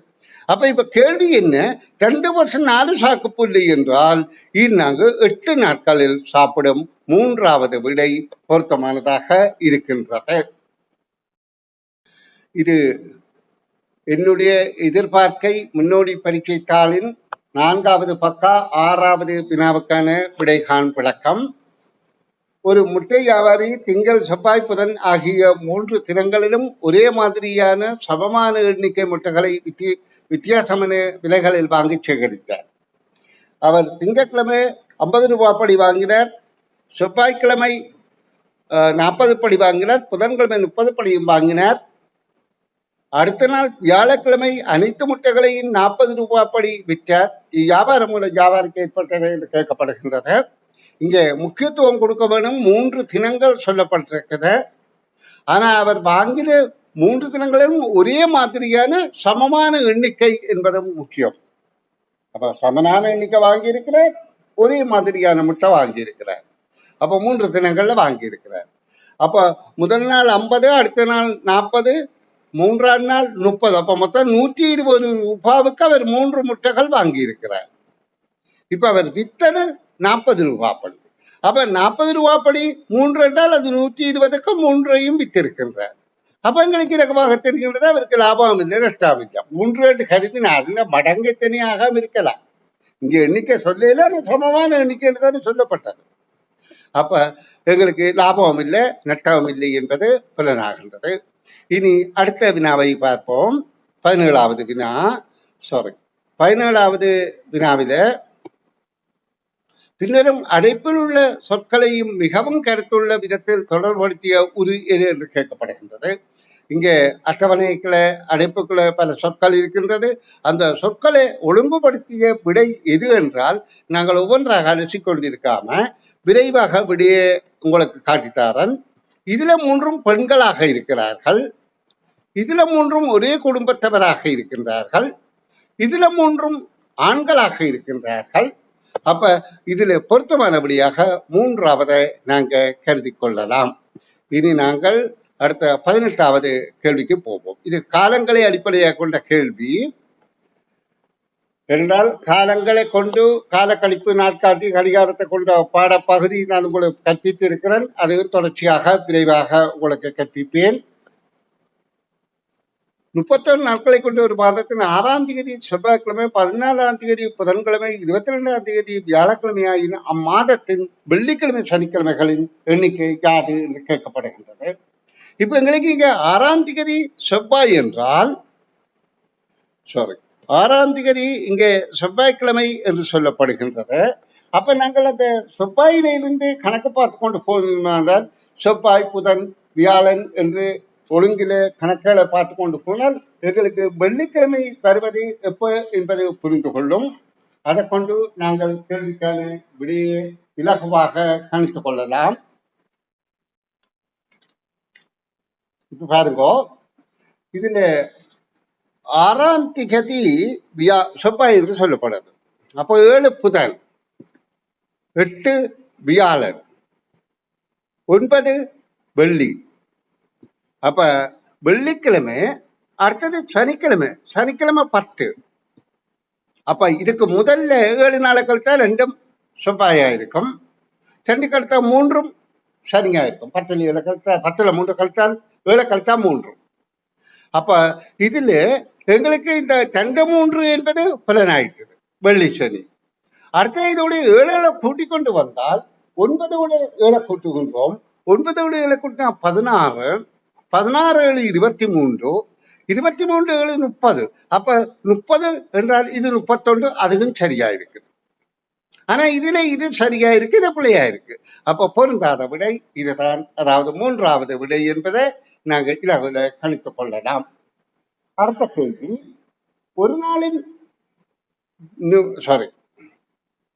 அப்ப இப்ப கேள்வி என்ன, 2 பசு 4 சாக்கு புல்லு என்றால் இது நாங்கள் 8 நாட்களில் சாப்பிடும். 3வது விடை பொருத்தமானதாக இருக்கின்றது. இது என்னுடைய எதிர்பார்க்கை முன்னோடி பரீட்சை தாளின் 4வது பக்கா 6வது வினாவுக்கான விடைகாண் விளக்கம். ஒரு முட்டை வியாபாரி திங்கள் செவ்வாய் புதன் ஆகிய 3 தினங்களிலும் ஒரே மாதிரியான சமமான எண்ணிக்கை முட்டைகளை வித்தியாசமான விலைகளில் வாங்கி சேகரித்தார். அவர் திங்கட்கிழமை 50 ரூபாய் படி வாங்கினார், செவ்வாய்க்கிழமை 40 படி வாங்கினார், புதன்கிழமை 30 படியும் வாங்கினார். அடுத்த நாள் வியாழக்கிழமை அனைத்து முட்டைகளையும் 40 ரூபாய் படி விற்றார். வியாபாரம் மூலம் வியாபாரிக்கு ஏற்பட்டது என்று கேட்கப்படுகின்றது. இங்கே முக்கியத்துவம் கொடுக்க வேணும். 3 தினங்கள் சொல்லப்பட்டிருக்கிறது. ஆனா அவர் வாங்கின 3 தினங்களும் ஒரே மாதிரியான சமமான எண்ணிக்கை என்பதும் முக்கியம். அப்ப சமமான எண்ணிக்கை வாங்கி இருக்கிறார், ஒரே மாதிரியான முட்டை வாங்கி இருக்கிறார். அப்ப 3 தினங்கள்ல வாங்கி இருக்கிறார். அப்ப முதல் நாள் 50, அடுத்த நாள் 40, 3ஆம் நாள் 30. அப்ப மொத்தம் 120 ரூபாவுக்கு அவர் 3 முட்டைகள் வாங்கி இருக்கிறார். இப்ப அவர் வித்தது 40 ரூபாய் படி. அப்ப 40 ரூபாய் படி 3 என்றால் அது 120க்கு 3ஐயும் வித்திருக்கின்றார். அப்ப எங்களுக்கு இலக்கமாக தெரிகின்றது அவருக்கு லாபம் இல்லை, நஷ்டம் இல்லை. 3 என்று கருதினா அதுல மடங்கு தனியாக இருக்கலாம். இங்க எண்ணிக்கை சொல்லல, சமமான எண்ணிக்கை என்றுதான் சொல்லப்பட்டது. அப்ப எங்களுக்கு லாபம் இல்லை, நஷ்டம் இல்லை என்பது புலனாகின்றது. இனி அடுத்த வினாவை பார்ப்போம். 17வது வினா. 17வது வினாவில பின்னரும் அடைப்பில் உள்ள சொற்களையும் மிகவும் கருத்துள்ள விதத்தில் தொடர்படுத்திய உரு எது என்று கேட்கப்படுகின்றது. இங்கே அட்டவணைக்குள்ள அடைப்புக்குள்ள பல சொற்கள் இருக்கின்றது. அந்த சொற்களை ஒழுங்குபடுத்திய விடை எது என்றால் நாங்கள் ஒவ்வொன்றாக அலசி கொண்டிருக்காம விரைவாக விடையை உங்களுக்கு காட்டித்தாரன். இதுல 3ம் பெண்களாக இருக்கிறார்கள், இதுல 3ம் ஒரே குடும்பத்தவராக இருக்கின்றார்கள், இதுல 3ம் ஆண்களாக இருக்கின்றார்கள். அப்ப இதுல பொருத்தமானபடியாக 3ஆவதை நாங்க கருதி கொள்ளலாம். இனி நாங்கள் அடுத்த 18வது கேள்விக்கு போவோம். இது காலங்களை அடிப்படையாக கொண்ட கேள்வி என்றால் காலங்களை கொண்டு காலக்கணிப்பு, நாட்காட்டி, கடிகாரத்தை கொண்ட பாடப்பகுதி நான் உங்களுக்கு கற்பித்து இருக்கிறேன். அது தொடர்ச்சியாக விரைவாக உங்களுக்கு கற்பிப்பேன். 31 நாட்களை கொண்ட ஒரு மாதத்தின் 6ஆம் தேதி செவ்வாய்க்கிழமை, 14ஆம் தேதி புதன்கிழமை, 22ஆம் தேதி வியாழக்கிழமை ஆகிய அம்மாதத்தின் வெள்ளிக்கிழமை சனிக்கிழமைகளின் எண்ணிக்கை யாது என்று கேட்கப்படுகின்றது. இப்ப எங்களுக்கு இங்க 6ஆம் தேதி செவ்வாய் என்றால் 6ஆம் தேதி இங்கே செவ்வாய்க்கிழமை என்று சொல்லப்படுகின்றது. அப்ப நாங்கள் அந்த செவ்வாயிலிருந்து கணக்கு பார்த்து கொண்டு போனால் செவ்வாய் புதன் வியாழன் என்று ஒழுங்கில கணக்குகளை பார்த்து கொண்டு போனால் எங்களுக்கு வெள்ளிக்கிழமை வருவது எப்ப என்பதை புரிந்து கொள்ளும். அதை கொண்டு நாங்கள் கேள்விக்கான விடையை இலகுவாக கணித்துக் கொள்ளலாம். இப்ப பாருங்க, இதுல 6ஆம் தேதி செவ்வாய் என்று சொல்லப்படுது. அப்போ 7 புதன், 8 வியாழன், 9 வெள்ளி. அப்ப வெள்ளிக்கிழமை, அடுத்தது சனிக்கிழமை, சனிக்கிழமை 10. அப்ப இதுக்கு முதல்ல 7 நாளை கழித்தா 2ம் செவ்வாயா இருக்கும், சனிக்கு கழித்தா 3ம் சனியா இருக்கும். 10ல 3 கழித்தால் 7 கழித்தா 3. அப்ப இதுல எங்களுக்கு இந்த 2 3 என்பது பலனாயிற்று, வெள்ளி சனி. அடுத்த இதோடைய 7 கூட்டிக் கொண்டு வந்தால் 9 7 கூட்டுகின்றோம். 9 7 கூட்டினா 16, 16 7 23, 23 7 30. அப்ப 30 என்றால் இது 31, அதுவும் சரியா இருக்கு. ஆனா இதுல இது சரியா இருக்கு, இது பிள்ளையா இருக்கு. அப்ப பொருந்தாத விடை இதுதான், அதாவது 3ஆவது விடை என்பதை நாங்கள் இலகுல கணித்துக் கொள்ளலாம். அடுத்த கேள்வி, ஒரு நாளின்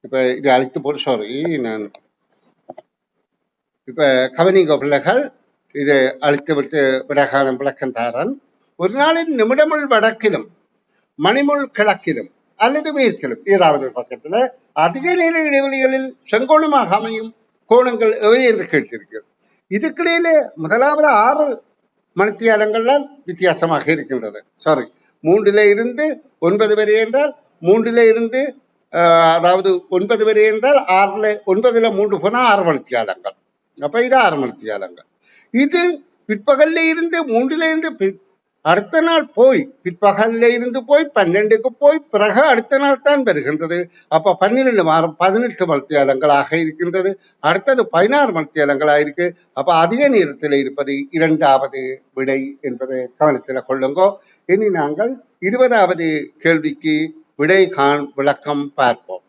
இப்ப இது அழைத்து போட்டு நான் இப்ப கவனிங்க பிள்ளைகள், இது அழித்து விட்டு விடகாலம் விளக்கந்தாரன். ஒரு நாளின் நிமிடமுள் வடக்கிலும் மணிமுள் கிழக்கிலும் அல்லது மேற்கிலும் ஏதாவது பக்கத்துல அதிக நேர இடைவெளிகளில் செங்கோணமாக அமையும் கோணங்கள் எவை என்று கேட்டிருக்கு. இதுக்கிடையில முதலாவது 6 மணித்தியாலங்கள்லாம் வித்தியாசமாக இருக்கின்றது. 3ல இருந்து 9 வரை என்றால் 3ல இருந்து அதாவது 9 வரை என்றால் 9ல 3 போனா 6 மணித்தியாலங்கள். அப்ப இது 6 மணித்தியாலங்கள். இது பிற்பகல்ல இருந்து 3ல இருந்து அடுத்த நாள் போய் பிற்பகல்ல இருந்து போய் 12க்கு போய் பிறகு அடுத்த நாள் தான் வருகின்றது. அப்ப 12 வாரம் 18 மணித்தியாலங்களாக இருக்கின்றது. அடுத்தது 16 மணித்தியாலங்களாக இருக்கு. அப்ப அதிக நேரத்தில் இருப்பது இரண்டாவது விடை என்பதை கவனத்தில் கொள்ளுங்கோ. இனி நாங்கள் 20வது கேள்விக்கு விடை காண் விளக்கம் பார்ப்போம்.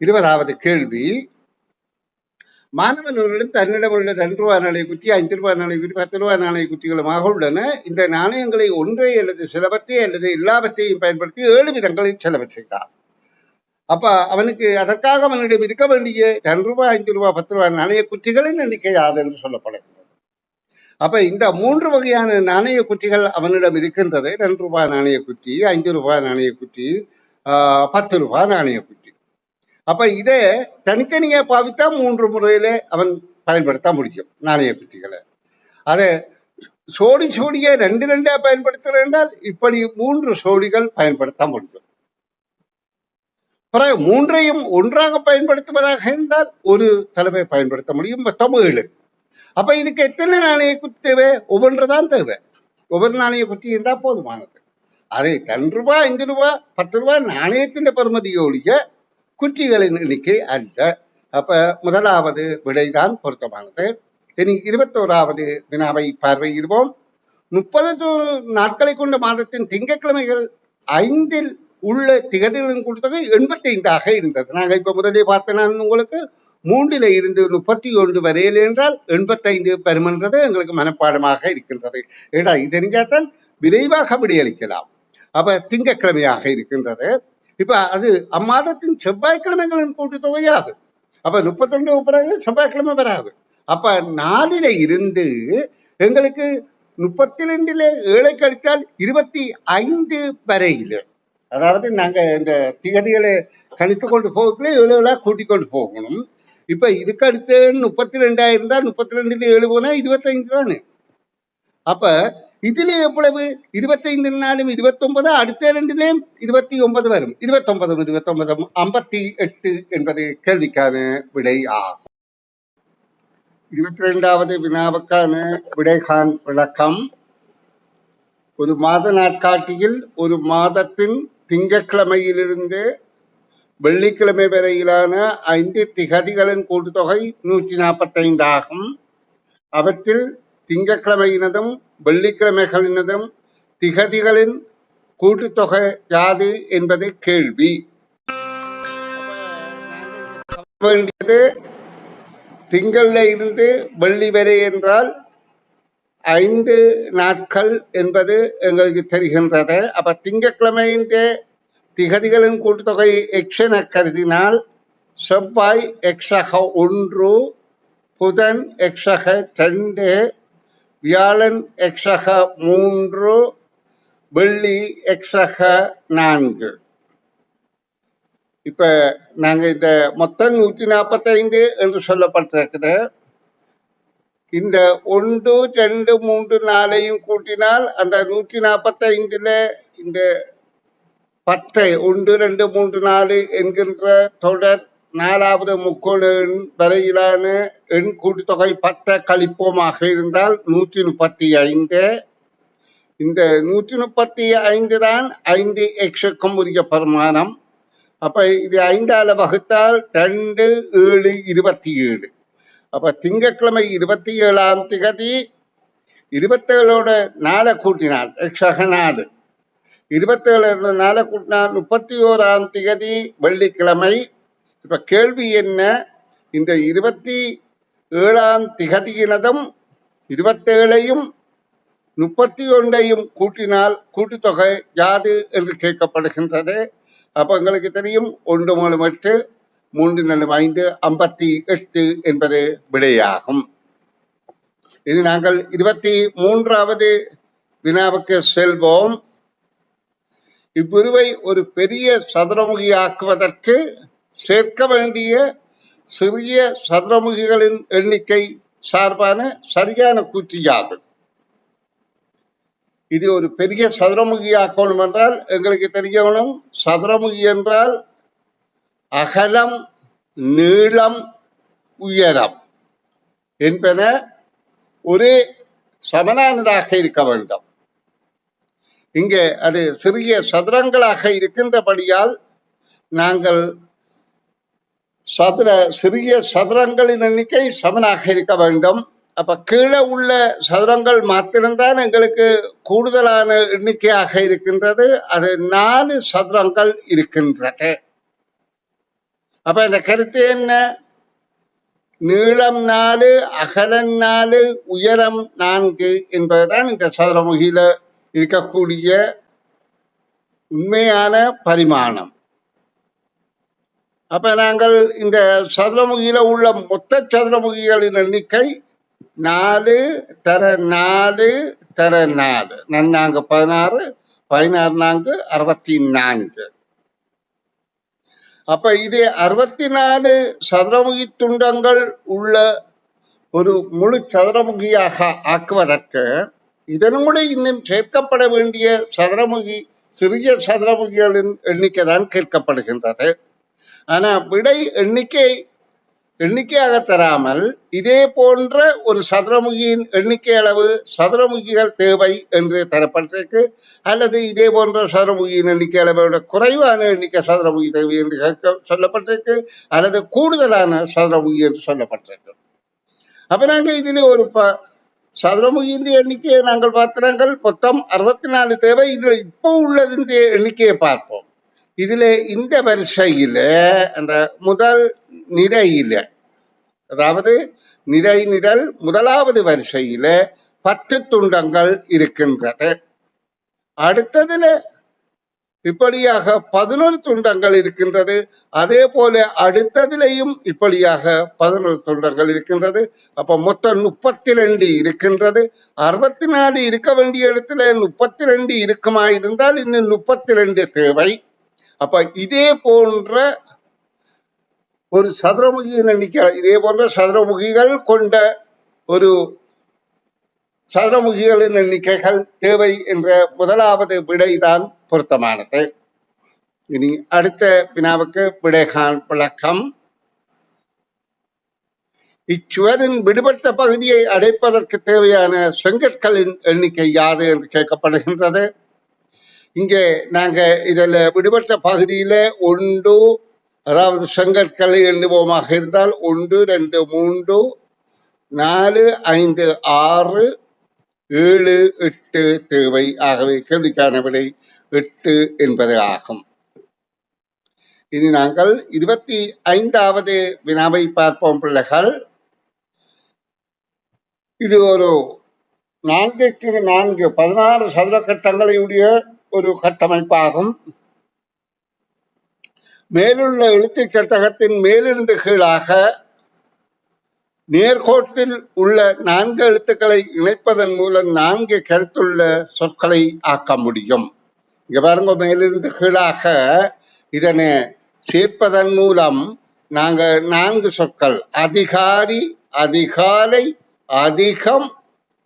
20வது கேள்வி, மாணவர்களிடம் தன்னிடம் உள்ள 2 ரூபாய் நாணய குத்தி, 5 ரூபாய் நாணய குத்தி, 10 ரூபாய் நாணய குத்திகளுமாக உள்ளன. இந்த நாணயங்களை ஒன்றை அல்லது சிலவற்றை அல்லது எல்லாவற்றையும் பயன்படுத்தி 7 விதங்களில் செலவு செய்தான். அப்ப அவனுக்கு அதற்காக அவனிடம் இருக்க வேண்டிய 2 ரூபாய், 5 ரூபாய், 10 ரூபாய் நாணய குச்சிகளின் எண்ணிக்கை யாது என்று சொல்லப்படுகிறது. அப்ப இந்த 3 வகையான நாணய குச்சிகள் அவனிடம் இருக்கின்றது. 2 ரூபாய் நாணய குச்சி, 5 ரூபாய் நாணய குச்சி, 10 ரூபாய் நாணய குச்சி. அப்ப இதை தனித்தனியா பாவித்தா 3 முறையில அவன் பயன்படுத்த முடியும் நாணய குச்சிகளை. அதை சோடி சோடிய 2 பயன்படுத்துறால் இப்படி 3 சோடிகள் பயன்படுத்த முடியும். பிறகு 3ஐயும் ஒன்றாக பயன்படுத்துவதாக இருந்தால் ஒரு தலைமை பயன்படுத்த முடியும், மொத்தம் 7. அப்ப இதுக்கு எத்தனை நாணய குச்சி தேவை? ஒவ்வொன்றுதான் தேவை. ஒவ்வொரு நாணய குச்சி இருந்தா போதுமானது. அதை 2 ரூபாய், 5 ரூபாய், 10 ரூபாய் நாணயத்தின் பெறுமதியோடைய குச்சிகளின் எண்ணிக்கை அல்ல. அப்ப முதலாவது விடைதான் பொருத்தமானது. இனி 21வது வினாவை பார்வையிடுவோம். 30 நாட்களை கொண்ட மாதத்தின் திங்கட்கிழமைகள் 5இல் உள்ள திகதிகளின் கூட்டுத்தொகை 85ஆக இருந்தது. நாங்க இப்ப முதலே பார்த்த நான் உங்களுக்கு 3ல் இருந்து 31 வரையில் என்றால் 85 பெறுமென்றது எங்களுக்கு மனப்பாடமாக இருக்கின்றது. ஏடா இது தெரிஞ்சாதான் விரைவாக விடையளிக்கலாம். அப்ப திங்கட்கிழமையாக இருக்கின்றது. இப்ப அது அம்மாதத்தின் செவ்வாய்க்கிழமைகளின் கூட்டுத்தொகையாது. அப்ப 31 பிறகு செவ்வாய்க்கிழமை வராது. அப்ப 4ல் இருந்து எங்களுக்கு 32ல் 7 கழித்தால் 25 வரையில், அதாவது நாங்க இந்த திகதிகளை கணித்து கொண்டு போகல 7 கூட்டிக் கொண்டு போகணும். இப்ப இதுக்கு அடுத்து 32 இருந்தா 32ல் 7 போனா 25 தானே. அப்ப இதுல எவ்வளவு? 25 29, அடுத்த 2லையும் 29 வரும். 29 58 என்பது கேள்விக்கான விடை ஆகும். 22வது வினாவுக்கான விடைகான் விளக்கம். ஒரு மாத நாட்காட்டியில் ஒரு மாதத்தின் திங்கட்கிழமையிலிருந்து வெள்ளிக்கிழமை வரையிலான 5 திகதிகளின் கூட்டுத்தொகை 145 ஆகும். அவற்றில் திங்கட்கிழமையினதும் வெள்ளிக்கிழமைகளினதும் திகதிகளின் கூட்டுத்தொகை யாது என்பது கேள்வி. வேண்டியது திங்கள்ல இருந்து வெள்ளி வரை என்றால் 5 நாட்கள் என்பது எங்களுக்கு தெரிகின்றது. அப்ப திங்கட்கிழமையின் திகதிகளின் கூட்டுத்தொகை எக்ஸ் என கருதினால் செவ்வாய் எக்ஸாக 1, புதன் எக்ஸாக 2, வியாழன் எக்ஸாக 3, வெள்ளி எக்ஸாக 4. இப்ப நாங்க இந்த மொத்தம் 145 என்று சொல்லப்பட்டிருக்குது. இந்த 1, 2, 3, 4ஐயும் கூட்டினால் அந்த 145ல இந்த 10 1, 2, 3, 4 என்கின்ற தொடர் 4வது முக்கோண எண் வரையிலான எண் கூட்டுத்தொகை 10 கழிப்போமாக இருந்தால் 135. இந்த 135 தான் 5 எக்ஸுக்கும் உரிய பரிமாணம். அப்ப இது 5ஆல வகுத்தால் 2, 7, 27. அப்ப திங்கட்கிழமை 27ஆம் திகதி 27ஓட 4 கூட்டினால் எக்ஸாக 4, 27 4 கூட்டினால் 31ஆம் திகதி வெள்ளிக்கிழமை. இப்ப கேள்வி என்ன? இந்த 27ஆம் திகதியினதும் 27ஐயும் 31ஐயும் கூட்டினால் கூட்டுத்தொகை யாது என்று கேட்கப்படுகின்றது. அப்ப உங்களுக்கு தெரியும் 1 3 8 3 4 5 58 என்பது விடையாகும். இது நாங்கள் 23வது வினாவுக்கு செல்வோம். இவ்விருவை ஒரு பெரிய சதுரமுகியாக்குவதற்கு சேர்க்க வேண்டிய சிறிய சதுரமுகிகளின் எண்ணிக்கை சார்பான சரியான கூற்று யாது? இது ஒரு பெரிய சதுரமுகி ஆக்கணும் என்றால் எங்களுக்கு தெரியணும், சதுரமுகி என்றால் அகலம், நீளம், உயரம் என்பன ஒரே சமனானதாக இருக்க வேண்டும். இங்கே அது சிறிய சதுரங்களாக இருக்கின்றபடியால் நாங்கள் சிறிய சதுரங்களின் எண்ணிக்கை சமனாக இருக்க வேண்டும். அப்ப கீழே உள்ள சதுரங்கள் மாத்திரம்தான் எங்களுக்கு கூடுதலான எண்ணிக்கையாக இருக்கின்றது. அது 4 சதுரங்கள் இருக்கின்றது. அப்ப இந்த கருத்து என்ன? நீளம் 4, அகலம் 4, உயரம் 4 என்பதுதான் இந்த சதுரமுகியில இருக்கக்கூடிய உண்மையான பரிமாணம். அப்ப நாங்கள் இந்த சதுரமுகியில உள்ள மொத்த சதுரமுகிகளின் எண்ணிக்கை 4 தர 4 தர 4 நன்னாங்க 16, 16 நான்கு 64. அப்ப இது 64 சதுரமுகி துண்டங்கள் உள்ள ஒரு முழு சதுரமுகியாக ஆக்குவதற்கு இதனோடு இன்னும் சேர்க்கப்பட வேண்டிய சிறிய சதுரமுகிகளின் எண்ணிக்கை தான் கேட்கப்படுகின்றது. ஆனா விடை எண்ணிக்கையாக தராமல் இதே போன்ற ஒரு சதுரமுகியின் எண்ணிக்கை அளவு சதுரமுகிகள் தேவை என்று தரப்பட்டிருக்கு, அல்லது இதே போன்ற சதுரமுகியின் எண்ணிக்கை அளவோட குறைவான எண்ணிக்கை சதுரமுகி தேவை என்று சொல்லப்பட்டிருக்கு, அல்லது கூடுதலான சதுரமுகி என்று சொல்லப்பட்டிருக்கு. அப்ப நாங்க இதுல ஒரு சதுரமுகியின் எண்ணிக்கையை நாங்கள் பார்க்கிறாங்கள் மொத்தம் 64 தேவை. இதுல இப்போ உள்ளதின் எண்ணிக்கையை பார்ப்போம். இதுல இந்த வரிசையில அந்த முதல் நிரையில, அதாவது நிரல் முதலாவது வரிசையில 10 துண்டங்கள் இருக்கின்றது. அடுத்ததுல இப்படியாக 11 துண்டங்கள் இருக்கின்றது. அதே போல அடுத்ததிலையும் இப்படியாக 11 துண்டங்கள் இருக்கின்றது. அப்ப மொத்தம் 32 இருக்கின்றது. 64 இருக்க வேண்டிய இடத்துல 32 இருக்குமா இருந்தால் இன்னும் 32 தேவை. அப்ப இதே போன்ற ஒரு சதுரமுகியின் எண்ணிக்கை, இதே போன்ற சதுரமுகிகள் கொண்ட ஒரு சதுரமுகிகளின் எண்ணிக்கைகள் தேவை என்ற முதலாவது விடைதான் பொருத்தமானது. இனி அடுத்த வினாவுக்கு விடைகான் விளக்கம். இச்சுவரின் விடுபட்ட பகுதியை அடைப்பதற்கு தேவையான செங்கற்களின் எண்ணிக்கை யாது என்று கேட்கப்படுகின்றது. இங்கே நாங்க இதுல விடுபட்ட பகுதியில 1, அதாவது செங்கற்களை எண்ணுவோமாக இருந்தால் 1, 2, 3, 4, 5, 6, 7, 8 தேவை. ஆகவே கேள்விக்கான விடை 8 என்பது ஆகும். இனி நாங்கள் 25வது வினாவை பார்ப்போம் பிள்ளைகள். இது ஒரு 4க்கு 4 16 சதுர கட்டங்களுடைய ஒரு கட்டமைப்பாகும். மேலுள்ள எழுத்து சட்டகத்தின் மேலிருந்து கீழாக நேர்கோட்டில் உள்ள 4 எழுத்துக்களை இணைப்பதன் மூலம் 4 கருத்துள்ள சொற்களை ஆக்க முடியும். இங்க பாருங்க, மேலிருந்து கீழாக இதனை சேர்ப்பதன் மூலம் நாங்க 4 சொற்கள் அதிகாரி, அதிகாலை, அதிகம்,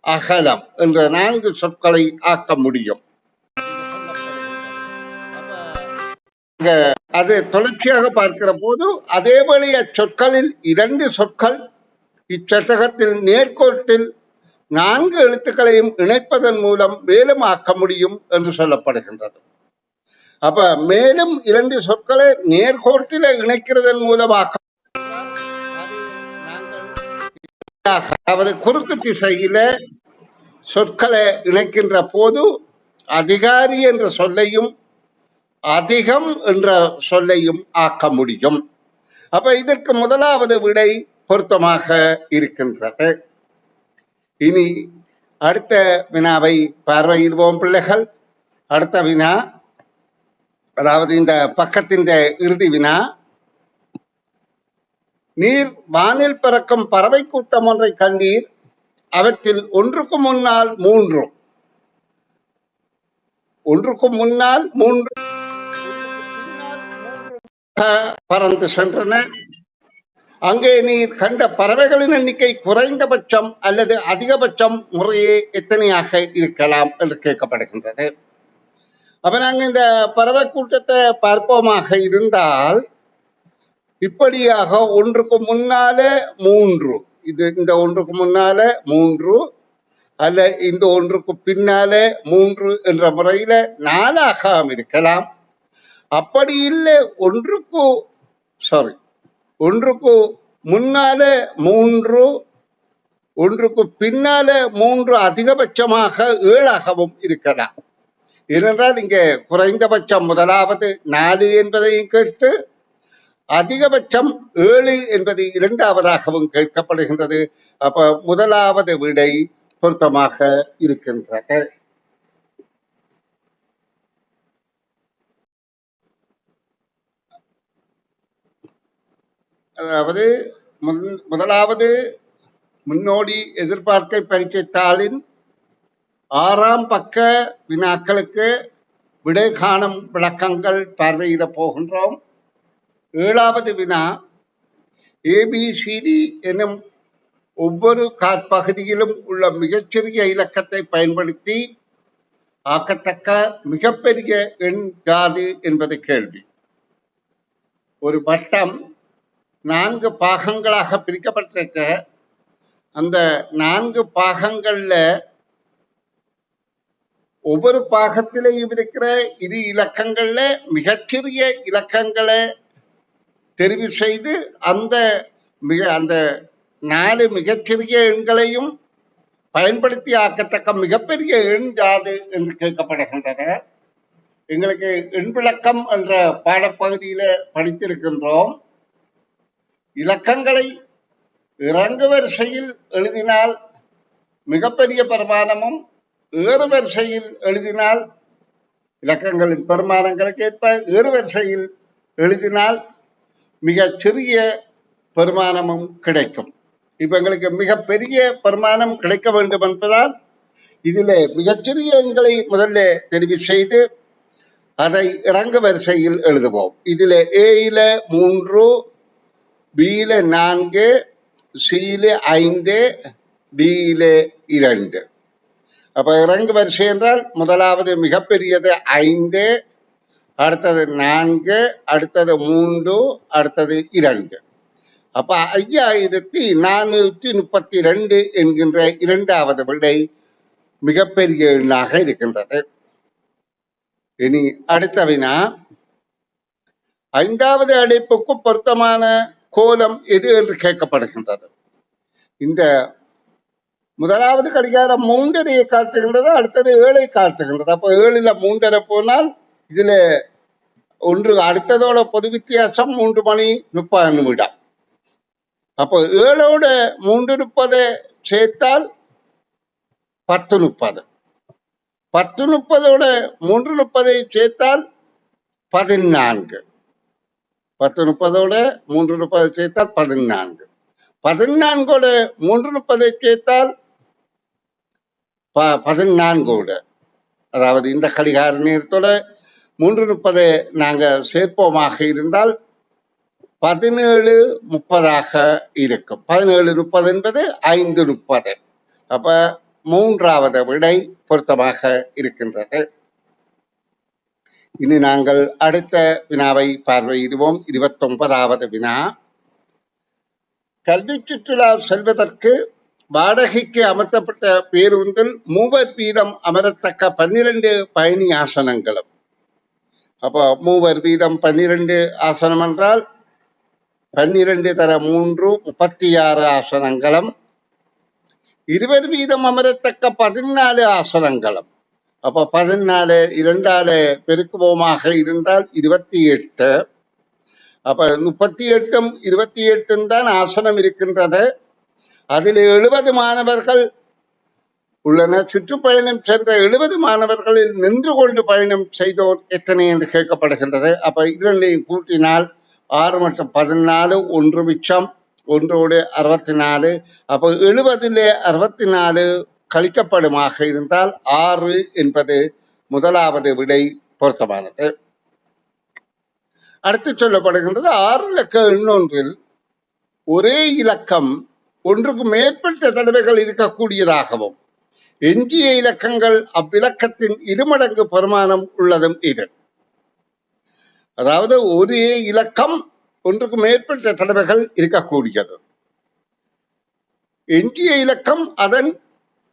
அகலம் என்ற 4 சொற்களை ஆக்க முடியும். அது தொடர்ச்சியாக பார்க்கிற போது அதேபடி அச்சொற்களில் 2 சொற்கள் இச்சட்டகத்தில் நேர்கோட்டில் 4 எழுத்துக்களையும் இணைப்பதன் மூலம் மேலும் ஆக்க முடியும் என்று சொல்லப்படுகின்றது. அப்ப மேலும் 2 சொற்களை நேர்கோட்டில இணைக்கிறதன் மூலமாக, அதாவது குறுக்கு திசையில சொற்களை இணைக்கின்ற போது அதிகாரி என்ற சொல்லையும் அதிகம் என்ற சொல்லையும் ஆக்க முடியும். அப்ப இதற்கு முதலாவது விடை பொருத்தமாக இருக்கின்றது. இனி அடுத்த வினாவை பார்வையிடுவோம் பிள்ளைகள். அடுத்த வினா, அதாவது இந்த பக்கத்தின் இறுதி வினா. நீர் வானில் பறக்கும் பறவை கூட்டம் ஒன்றை கண்டீர். அவற்றில் ஒன்றுக்கு முன்னால் மூன்று பறந்து சென்றன. அங்கே நீர் கண்ட பறவைகளின் எண்ணிக்கை குறைந்தபட்சம் அல்லது அதிகபட்சம் முறையே எத்தனையாக இருக்கலாம் என்று கேட்கப்படுகின்றது. அப்ப நாங்க இந்த பறவை கூட்டத்தை பார்ப்போமாக இருந்தால் இப்படியாக ஒன்றுக்கு முன்னால 3, இது இந்த ஒன்றுக்கு முன்னால 3, அல்ல இந்த ஒன்றுக்கு பின்னாலே 3 என்ற முறையில 4 இருக்கலாம். அப்படி இல்லை ஒன்றுக்கு முன்னால 3, ஒன்றுக்கு பின்னால 3 அதிகபட்சமாக 7 இருக்கலாம். ஏனென்றால் இங்கே குறைந்தபட்சம் முதலாவது 4 என்பதையும் கேட்டு அதிகபட்சம் 7 என்பது இரண்டாவதாகவும் கேட்கப்படுகின்றது. அப்ப முதலாவது விடை பொருத்தமாக இருக்கின்றது. அதாவது முதலாவது முன்னோடி எதிர்பார்க்கை பரீட்சைத்தாளின் 6ஆம் பக்க வினாக்களுக்கு விடை காணும் விளக்கங்கள் பார்வையிட போகின்றோம். 7வது வினா, ABCD எனும் ஒவ்வொரு காற்பகுதியிலும் உள்ள மிகச்சிறிய இலக்கத்தை பயன்படுத்தி ஆக்கத்தக்க மிகப்பெரிய எண் யாது என்பது கேள்வி. ஒரு வட்டம் 4 பாகங்களாக பிரிக்கப்பட்டிருக்க அந்த 4 பாகங்கள்ல ஒவ்வொரு பாகத்திலையும் இருக்கிற இரு இலக்கங்கள்ல மிகச்சிறிய இலக்கங்களை தெரிவு செய்து அந்த 4 மிகச்சிறிய எண்களையும் பயன்படுத்தி ஆக்கத்தக்க மிகப்பெரிய எண் யாது என்று கேட்கப்படுகின்றன. எங்களுக்கு எண் விளக்கம் என்ற பாடப்பகுதியில படித்திருக்கின்றோம். இலக்கங்களை இறங்கு வரிசையில் எழுதினால் மிகப்பெரிய பெருமானமும், ஏறு வரிசையில் எழுதினால் இலக்கங்களின் பெருமானங்களுக்கு ஏற்ப ஏறு வரிசையில் எழுதினால் மிக சிறிய பெருமானமும் கிடைக்கும். இப்ப எங்களுக்கு மிகப்பெரிய பெருமானம் கிடைக்க வேண்டும் என்பதால் இதிலே மிகச்சிறிய எண்களை முதல்ல தெரிவு செய்து அதை இறங்கு வரிசையில் எழுதுவோம். இதில் ஏல 3, பியில 4, சியில 5, டியில 2. அப்ப இறங்கு வரிசை என்றால் முதலாவது மிகப்பெரியது 5, அடுத்தது 4, அடுத்தது 3, அடுத்தது 2. அப்ப 5432 என்கின்ற இரண்டாவது விடை மிகப்பெரிய எண்ணாக இருக்கின்றது. இனி அடுத்த வினா, 5வது அடைப்புக்கு பொருத்தமான கோலம் எது என்று கேட்கப்படுகின்றது. இந்த முதலாவது கடிகாரம் 3 காட்டுகின்றது, அடுத்தது 7 காட்டுகின்றது. அப்ப 7ல 3 போனால் இதுல ஒன்று அடுத்ததோட பொது வித்தியாசம் 3 மணி 30 நிமிடம். அப்போ 7ஓட 3:30 சேர்த்தால் 10:30. 10:30ஓட 3:30 சேர்த்தால் 14. 10:30ஓட 3:30 சேர்த்தால் 14. 14ஓட 3:30 சேர்த்தால் 14ஓட, அதாவது இந்த கடிகார நேரத்தோட 3:30 நாங்க சேர்ப்போமாக இருந்தால் 17:30 இருக்கும். 17:30 என்பது 5:30. அப்ப 3வது விடை பொருத்தமாக இருக்கின்றது. இனி நாங்கள் அடுத்த வினாவை பார்வையிடுவோம். 29வது வினா, கல்வி சுற்றுலா செல்வதற்கு வாடகைக்கு அமர்த்தப்பட்ட பேருந்தில் 3 வீதம் அமரத்தக்க 12 பயணி ஆசனங்களும். அப்போ 3 வீதம் 12 ஆசனம் என்றால் 12 தர 3 36 ஆசனங்களும், 20 வீதம் அமரத்தக்க 14 ஆசனங்களும். அப்ப 14 2ஆல பெருக்குவோமாக இருந்தால் 28. அப்ப 38ம் 28 தான் ஆசனம் இருக்கின்றது. அதில் 70 மாணவர்கள் உள்ளன. சுற்றுப்பயணம் சென்ற 70 மாணவர்களில் நின்று கொண்டு பயணம் செய்தோர் எத்தனை என்று கேட்கப்படுகின்றது. அப்ப இரண்டையும் கூட்டினால் 6 மற்றும் 14, 1 மிச்சம், 1ஓடு 64. அப்ப 70லே 64 கழிக்கப்படுமாக இருந்தால் 6 என்பது முதலாவது விடை பொருத்தமானது. அடுத்து சொல்லப்படுகின்றது, 6 இலக்க எண்ணொன்றில் ஒரே இலக்கம் ஒன்றுக்கு மேற்பட்ட தடவைகள் இருக்கக்கூடியதாகவும் எஞ்சிய இலக்கங்கள் அவ்விலக்கத்தின் 2 மடங்கு பெருமானம் உள்ளதும் இது. அதாவது ஒரே இலக்கம் ஒன்றுக்கு மேற்பட்ட தடவைகள் இருக்கக்கூடியது, எஞ்சிய இலக்கம் அதன்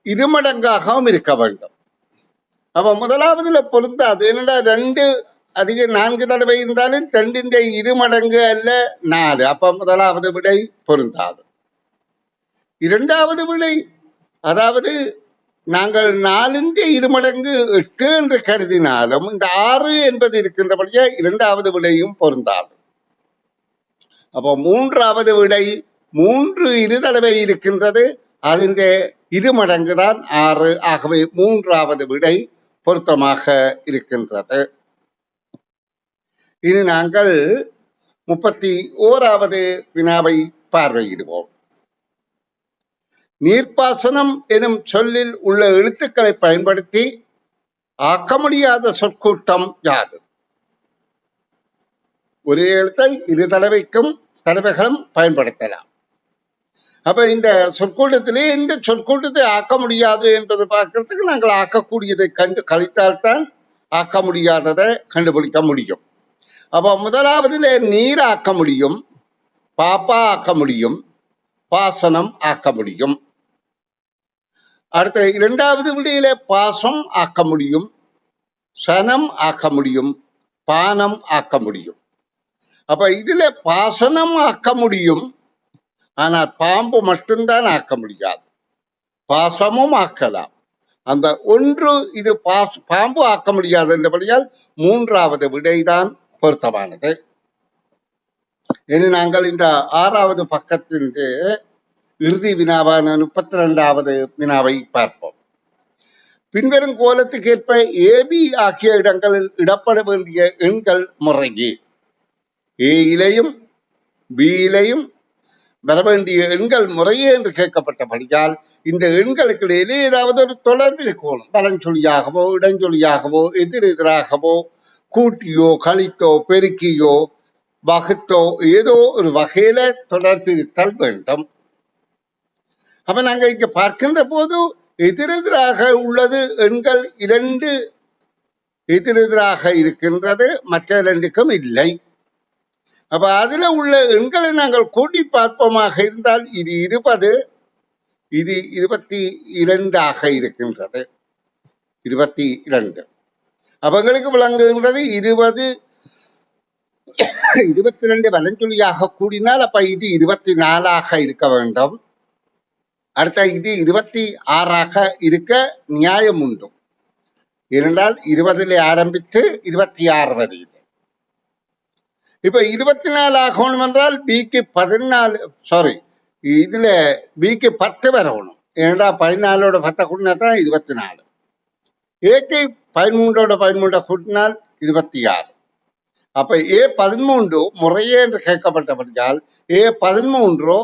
இருமடங்காகவும் இருக்க வேண்டும். அப்ப முதலாவதுல பொருந்தாது. என்னடா 2 அதிக 4 தடவை இருந்தாலும் 2 இருமடங்கு அல்ல 4. அப்ப முதலாவது விடை பொருந்தாது. இரண்டாவது விடை, அதாவது நாங்கள் 4 இருமடங்கு 8 என்று கருதினாலும் இந்த 6 என்பது இருக்கின்றபடியே இரண்டாவது விடையும் பொருந்தாது. அப்போ மூன்றாவது விடை 3 இரு தடவை இருக்கின்றது, அதன் இருமடங்குதான் 6. ஆகவே மூன்றாவது விடை பொருத்தமாக இருக்கின்றது. இனி நாங்கள் 31வது வினாவை பார்வையிடுவோம். நீர்ப்பாசனம் எனும் சொல்லில் உள்ள எழுத்துக்களை பயன்படுத்தி ஆக்க முடியாத சொற்கூட்டம் யாது? ஒரே எழுத்தை இரு தடவைகளும் பயன்படுத்தலாம். அப்ப இந்த சொற்கூட்டத்திலே இந்த சொற்கூட்டத்தை ஆக்க முடியாது என்பதை பார்க்கறதுக்கு நாங்கள் ஆக்கக்கூடியதை கண்டு கழித்தால்தான் ஆக்க முடியாததை கண்டுபிடிக்க முடியும். அப்ப முதலாவதுல நீர் ஆக்க முடியும், பாப்பா ஆக்க முடியும், பாசனம் ஆக்க முடியும். அடுத்த இரண்டாவது விடையில பாசம் ஆக்க முடியும், சனம் ஆக்க முடியும், பானம் ஆக்க முடியும். அப்ப இதுல பாசனம் ஆக்க முடியும், ஆனால் பாம்பு மட்டும்தான் ஆக்க முடியாது. பாசமும் ஆக்கலாம். அந்த ஒன்று இது பாம்பு ஆக்க முடியாது என்றபடியால் மூன்றாவது விடைதான் பொருத்தமானது. இனி நாங்கள் இந்த 6வது பக்கத்தின் இறுதி வினாவான 32வது வினாவை பார்ப்போம். பின்வரும் கோலத்துக்கு ஏற்ப ஏபி ஆகிய இடங்களில் இடப்பட வேண்டிய எண்கள் முறையே ஏயிலையும் பியிலையும் வர வேண்டிய எண்கள் முறையே என்று கேட்கப்பட்டபடியால் இந்த எண்களுக்கு இடையிலே ஏதாவது ஒரு தொடர்பு இருக்கணும். பலஞ்சொலியாகவோ இடஞ்சொலியாகவோ எதிரெதிராகவோ கூட்டியோ கழித்தோ பெருக்கியோ வகுத்தோ ஏதோ ஒரு வகையில தொடர்பு இருத்தல் வேண்டும். அப்ப நாங்க இங்க பார்க்கின்ற போது எதிரெதிராக உள்ளது எண்கள் 2 எதிரெதிராக இருக்கின்றது, மற்ற 2க்கும் இல்லை. அப்ப அதுல உள்ள எண்களை நாங்கள் கூட்டி பார்ப்போமாக இருந்தால் இது 20, இது 22 இருக்கின்றது. 22 அவங்களுக்கு விளங்குகின்றது. 20 22 வலஞ்சொலியாக கூடினால் அப்ப இது 24 இருக்க வேண்டும். அடுத்த இது 26 இருக்க நியாயம் உண்டு. இரண்டால் 20 ஆரம்பித்து 26 வருகிறது. இப்ப 24 ஆகணும் என்றால் பிக்கு 14 இதுல பிக்கு 10 வரணும். ஏன்னா 14ஓட 10 கூட்டினா தான் 24. ஏக்கு 13ஓட 13 கூட்டினால் 26. அப்ப A13 முறையே என்று கேட்கப்பட்டபடியால் A13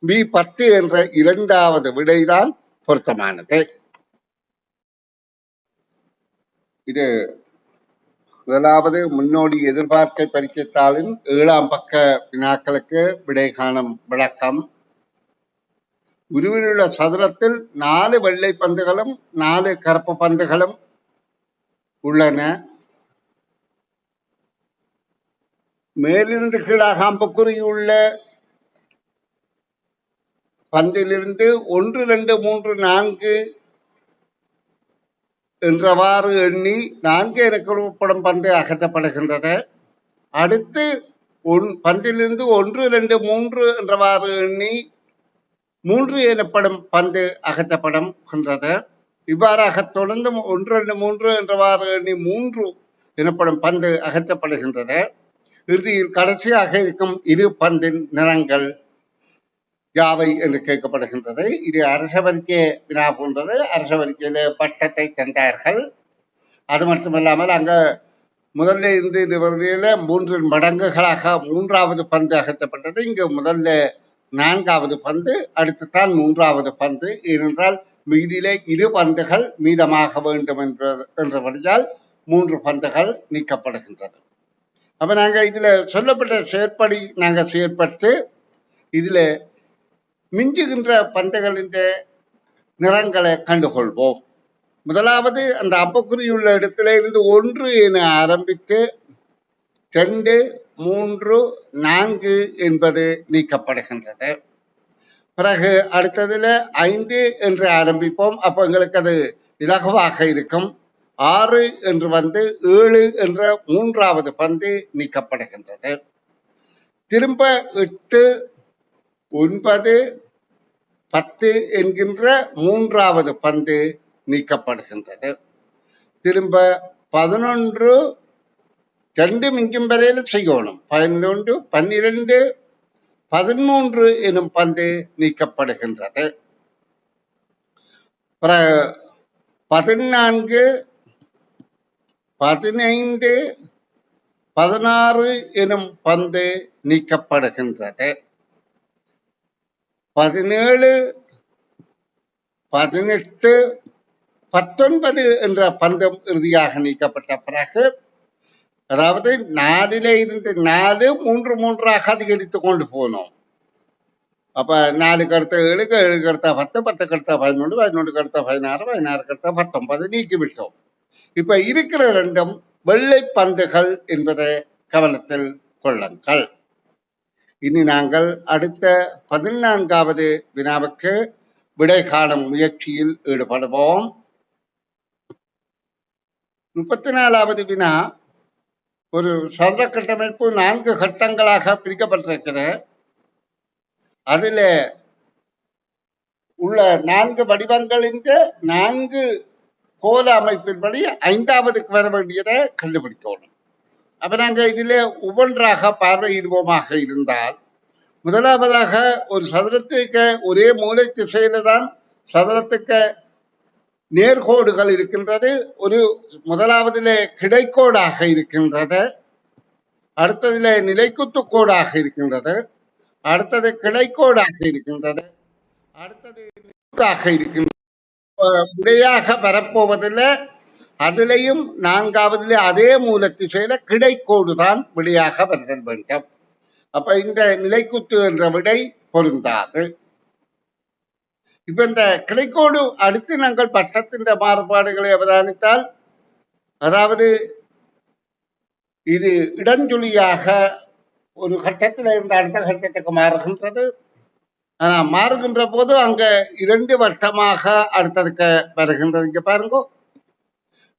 B10 என்ற இரண்டாவது விடைதான் பொருத்தமானது. இது முதலாவது முன்னோடி எதிர்பார்க்கை பரீட்சைத்தாளின் 7ஆம் பக்க வினாக்களுக்கு விடை காணும் விளக்கம். உருவிலுள்ள சதுரத்தில் 4 வெள்ளை பந்துகளும் 4 கருப்பு பந்துகளும் உள்ளன. மேலிருந்து கீழாக அம்புக்குறியுள்ள பந்திலிருந்து 1 2 3 4 என்றவாறு எண்ணி 4 என குறிப்பிடும் பந்து அகற்றப்படுகின்றது. அடுத்து பந்திலிருந்து 1 2 3 என்றவாறு எண்ணி 3 எனப்படும் பந்து அகற்றப்படுகின்றது. இவ்வாறாக தொடர்ந்து 1 2 3 என்றவாறு எண்ணி 3 எனப்படும் பந்து அகற்றப்படுகின்றது. இறுதியில் கடைசியாக இருக்கும் இரு பந்தின் நிறங்கள் யாவை என்று கேட்கப்படுகின்றது. இது அரச வரிக்கை வினா போன்றது. அரச வரிக்கையில பட்டத்தை தந்தார்கள். அது மட்டுமல்லாமல் அங்க முதல்ல இருந்து இது வரையில 3 மடங்குகளாக 3வது பந்து அகற்றப்பட்டது. இங்கு முதல்ல 4வது பந்து, அடுத்துத்தான் 3வது பந்து. ஏனென்றால் மீதியிலே 2 பந்துகள் மீதமாக வேண்டும் என்றபடியால் 3 பந்துகள் நீக்கப்படுகின்றது. அப்ப நாங்க இதுல சொல்லப்பட்ட செயற்படி நாங்க செயற்பட்டு இதுல மிஞ்சுகின்ற பந்துகளின் நிறங்களை கண்டுகொள்வோம். முதலாவது அந்த அம்புக்குறியுள்ள இடத்துல இருந்து 1 என ஆரம்பித்து 2 3 4 என்பது நீக்கப்படுகின்றது. பிறகு அடுத்ததுல 5 என்று ஆரம்பிப்போம். அப்போ எங்களுக்கு அது இலகுவாக இருக்கும். 6 என்று வந்து 7 என்ற 3வது பந்து நீக்கப்படுகின்றது. திரும்ப 8, 9, 10 என்கின்ற 3வது பந்து நீக்கப்படுகின்றது. திரும்ப 11, 2 மிஞ்சும் வரையில செய்யணும். 11, 12, 13 எனும் பந்து நீக்கப்படுகின்றது. 14, 15, 16 எனும் பந்து நீக்கப்படுகின்றது. 17, 18, 19 என்ற பந்தம் இறுதியாக நீக்கப்பட்ட பிறகு, அதாவது 4 இருந்து 4 3 3ஆக அதிகரித்து கொண்டு போனோம். அப்ப 4க்கு அடுத்த 7, 7க்கு அடுத்த 10, 10க்கு அடுத்த 11, 11க்கு அடுத்த 16, 16க்கு அடுத்த 19 நீக்கிவிட்டோம். இப்ப இருக்கிற 2ம் வெள்ளை பந்துகள் என்பதை கவனத்தில் கொள்ளுங்கள். இனி நாங்கள் அடுத்த 14வது வினாவுக்கு விடை காணும் முயற்சியில் ஈடுபடுவோம். 34வது வினா ஒரு சதுர கட்டமைப்பு 4 கட்டங்களாக பிரிக்கப்பட்டிருக்கிறது. அதில் உள்ள 4 வடிவங்களின் 4 கோல அமைப்பின்படி 5வதுக்கு வர வேண்டியதை கண்டுபிடிக்கணும். அப்ப நாங்க இதில் ஒவ்வொன்றாக பார்வையிடுவோமாக இருந்தால், முதலாவதாக ஒரு சதுரத்துக்கு ஒரே மூலை திசையில தான் சதுரத்துக்கு நேர்கோடுகள் இருக்கின்றது. ஒரு முதலாவதிலே கிடைக்கோடாக இருக்கின்றது, அடுத்ததிலே நிலைக்குத்து கோடாக இருக்கின்றது, அடுத்தது கிடைக்கோடாக இருக்கின்றது, அடுத்தது இருக்கின்றது. விடையாக வரப்போவதில் அதிலையும் 4வதிலே அதே மூல திசையில கிடைக்கோடு தான் விடையாக வருதல் வேண்டும். அப்ப இந்த நிலைக்குத்து என்ற விடை பொருந்தாது. இப்ப இந்த கிடைக்கோடு அடுத்து நாங்கள் பட்டத்தின் மாறுபாடுகளை அவதானித்தால், அதாவது இது இடஞ்சுழியாக ஒரு கட்டத்தில் இருந்து அடுத்த கட்டத்துக்கு மாறுகின்றது. ஆனா மாறுகின்ற போது அங்க 2 வட்டமாக அடுத்ததுக்கு வருகின்றது. இங்க பாருங்க,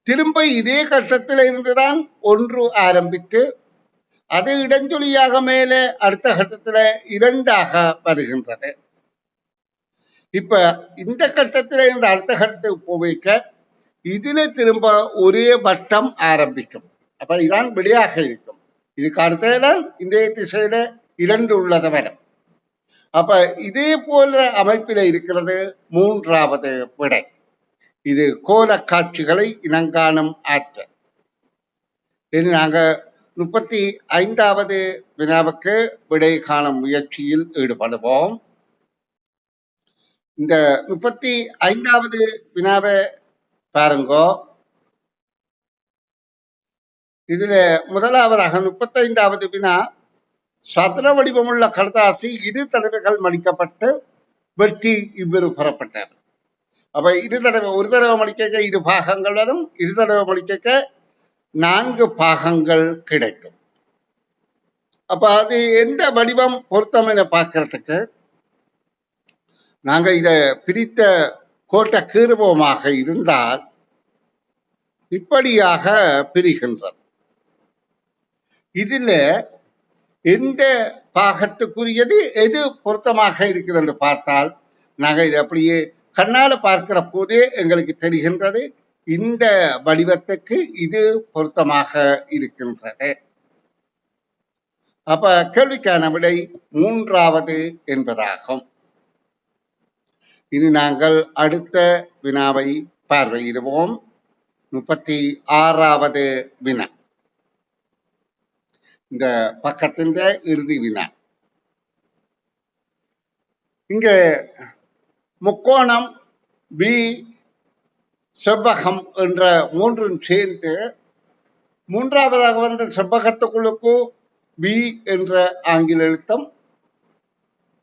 திரும்ப இதே கட்டத்தில் இருந்துதான் 1 ஆரம்பித்து அது இடஞ்சொலியாக மேலே அடுத்த கட்டத்துல 2ஆக வருகின்றது. இப்ப இந்த கட்டத்தில இருந்து அடுத்த கட்டத்துக்கு போய்க்க இதுல திரும்ப ஒரே வட்டம் ஆரம்பிக்கும். அப்ப இதான் விடையாக இருக்கும். இதுக்கு அடுத்ததான் இந்த திசையில 2 உள்ளத வரும். அப்ப இதே போல அமைப்பில இருக்கிறது 3வது விடை. இது கோல காட்சிகளை இனங்காணும் ஆற்றல். இது நாங்க 35வது வினாவுக்கு விடை காணும் முயற்சியில் ஈடுபடுவோம். இந்த 35வது வினாவை பாருங்கோ. இதுல முதலாவதாக 35வது வினா, சதுர வடிவமுள்ள கடதாசி 2 தடவைகள் மடிக்கப்பட்டு வெட்டி இவ்வாறு பெறப்பட்டது. அப்ப 2 தடவை, ஒரு தடவை மடிக்க 2 பாகங்கள் வரும், 2 தடவை மடிக்க 4 பாகங்கள் கிடைக்கும். அப்ப அது எந்த வடிவம் பொருத்தம் என பார்க்கறதுக்கு நாங்க இத பிரித்த கோட்டை கீறுவோமாக இருந்தால் இப்படியாக பிரிகின்றது. இதுல எந்த பாகத்துக்குரியது எது பொருத்தமாக இருக்கிறது என்று பார்த்தால், நாங்க இதை அப்படியே கண்ணால பார்க்கிற போதே எங்களுக்கு தெரிகின்றது இந்த வடிவத்துக்கு இது பொருத்தமாக இருக்கின்றது. அப்ப கேள்விக்கான விடை 3வது என்பதாகும். இனி நாங்கள் அடுத்த வினாவை பார்வையிடுவோம். 36வது வினா, இந்த பக்கத்தின் இறுதி வினா. இங்க முக்கோணம், பி, செவ்வகம் என்ற 3ம் சேர்ந்து 3வதாக வந்த செவ்வகத்துக்குள்ளுக்கு பி என்ற ஆங்கில எழுத்தம்,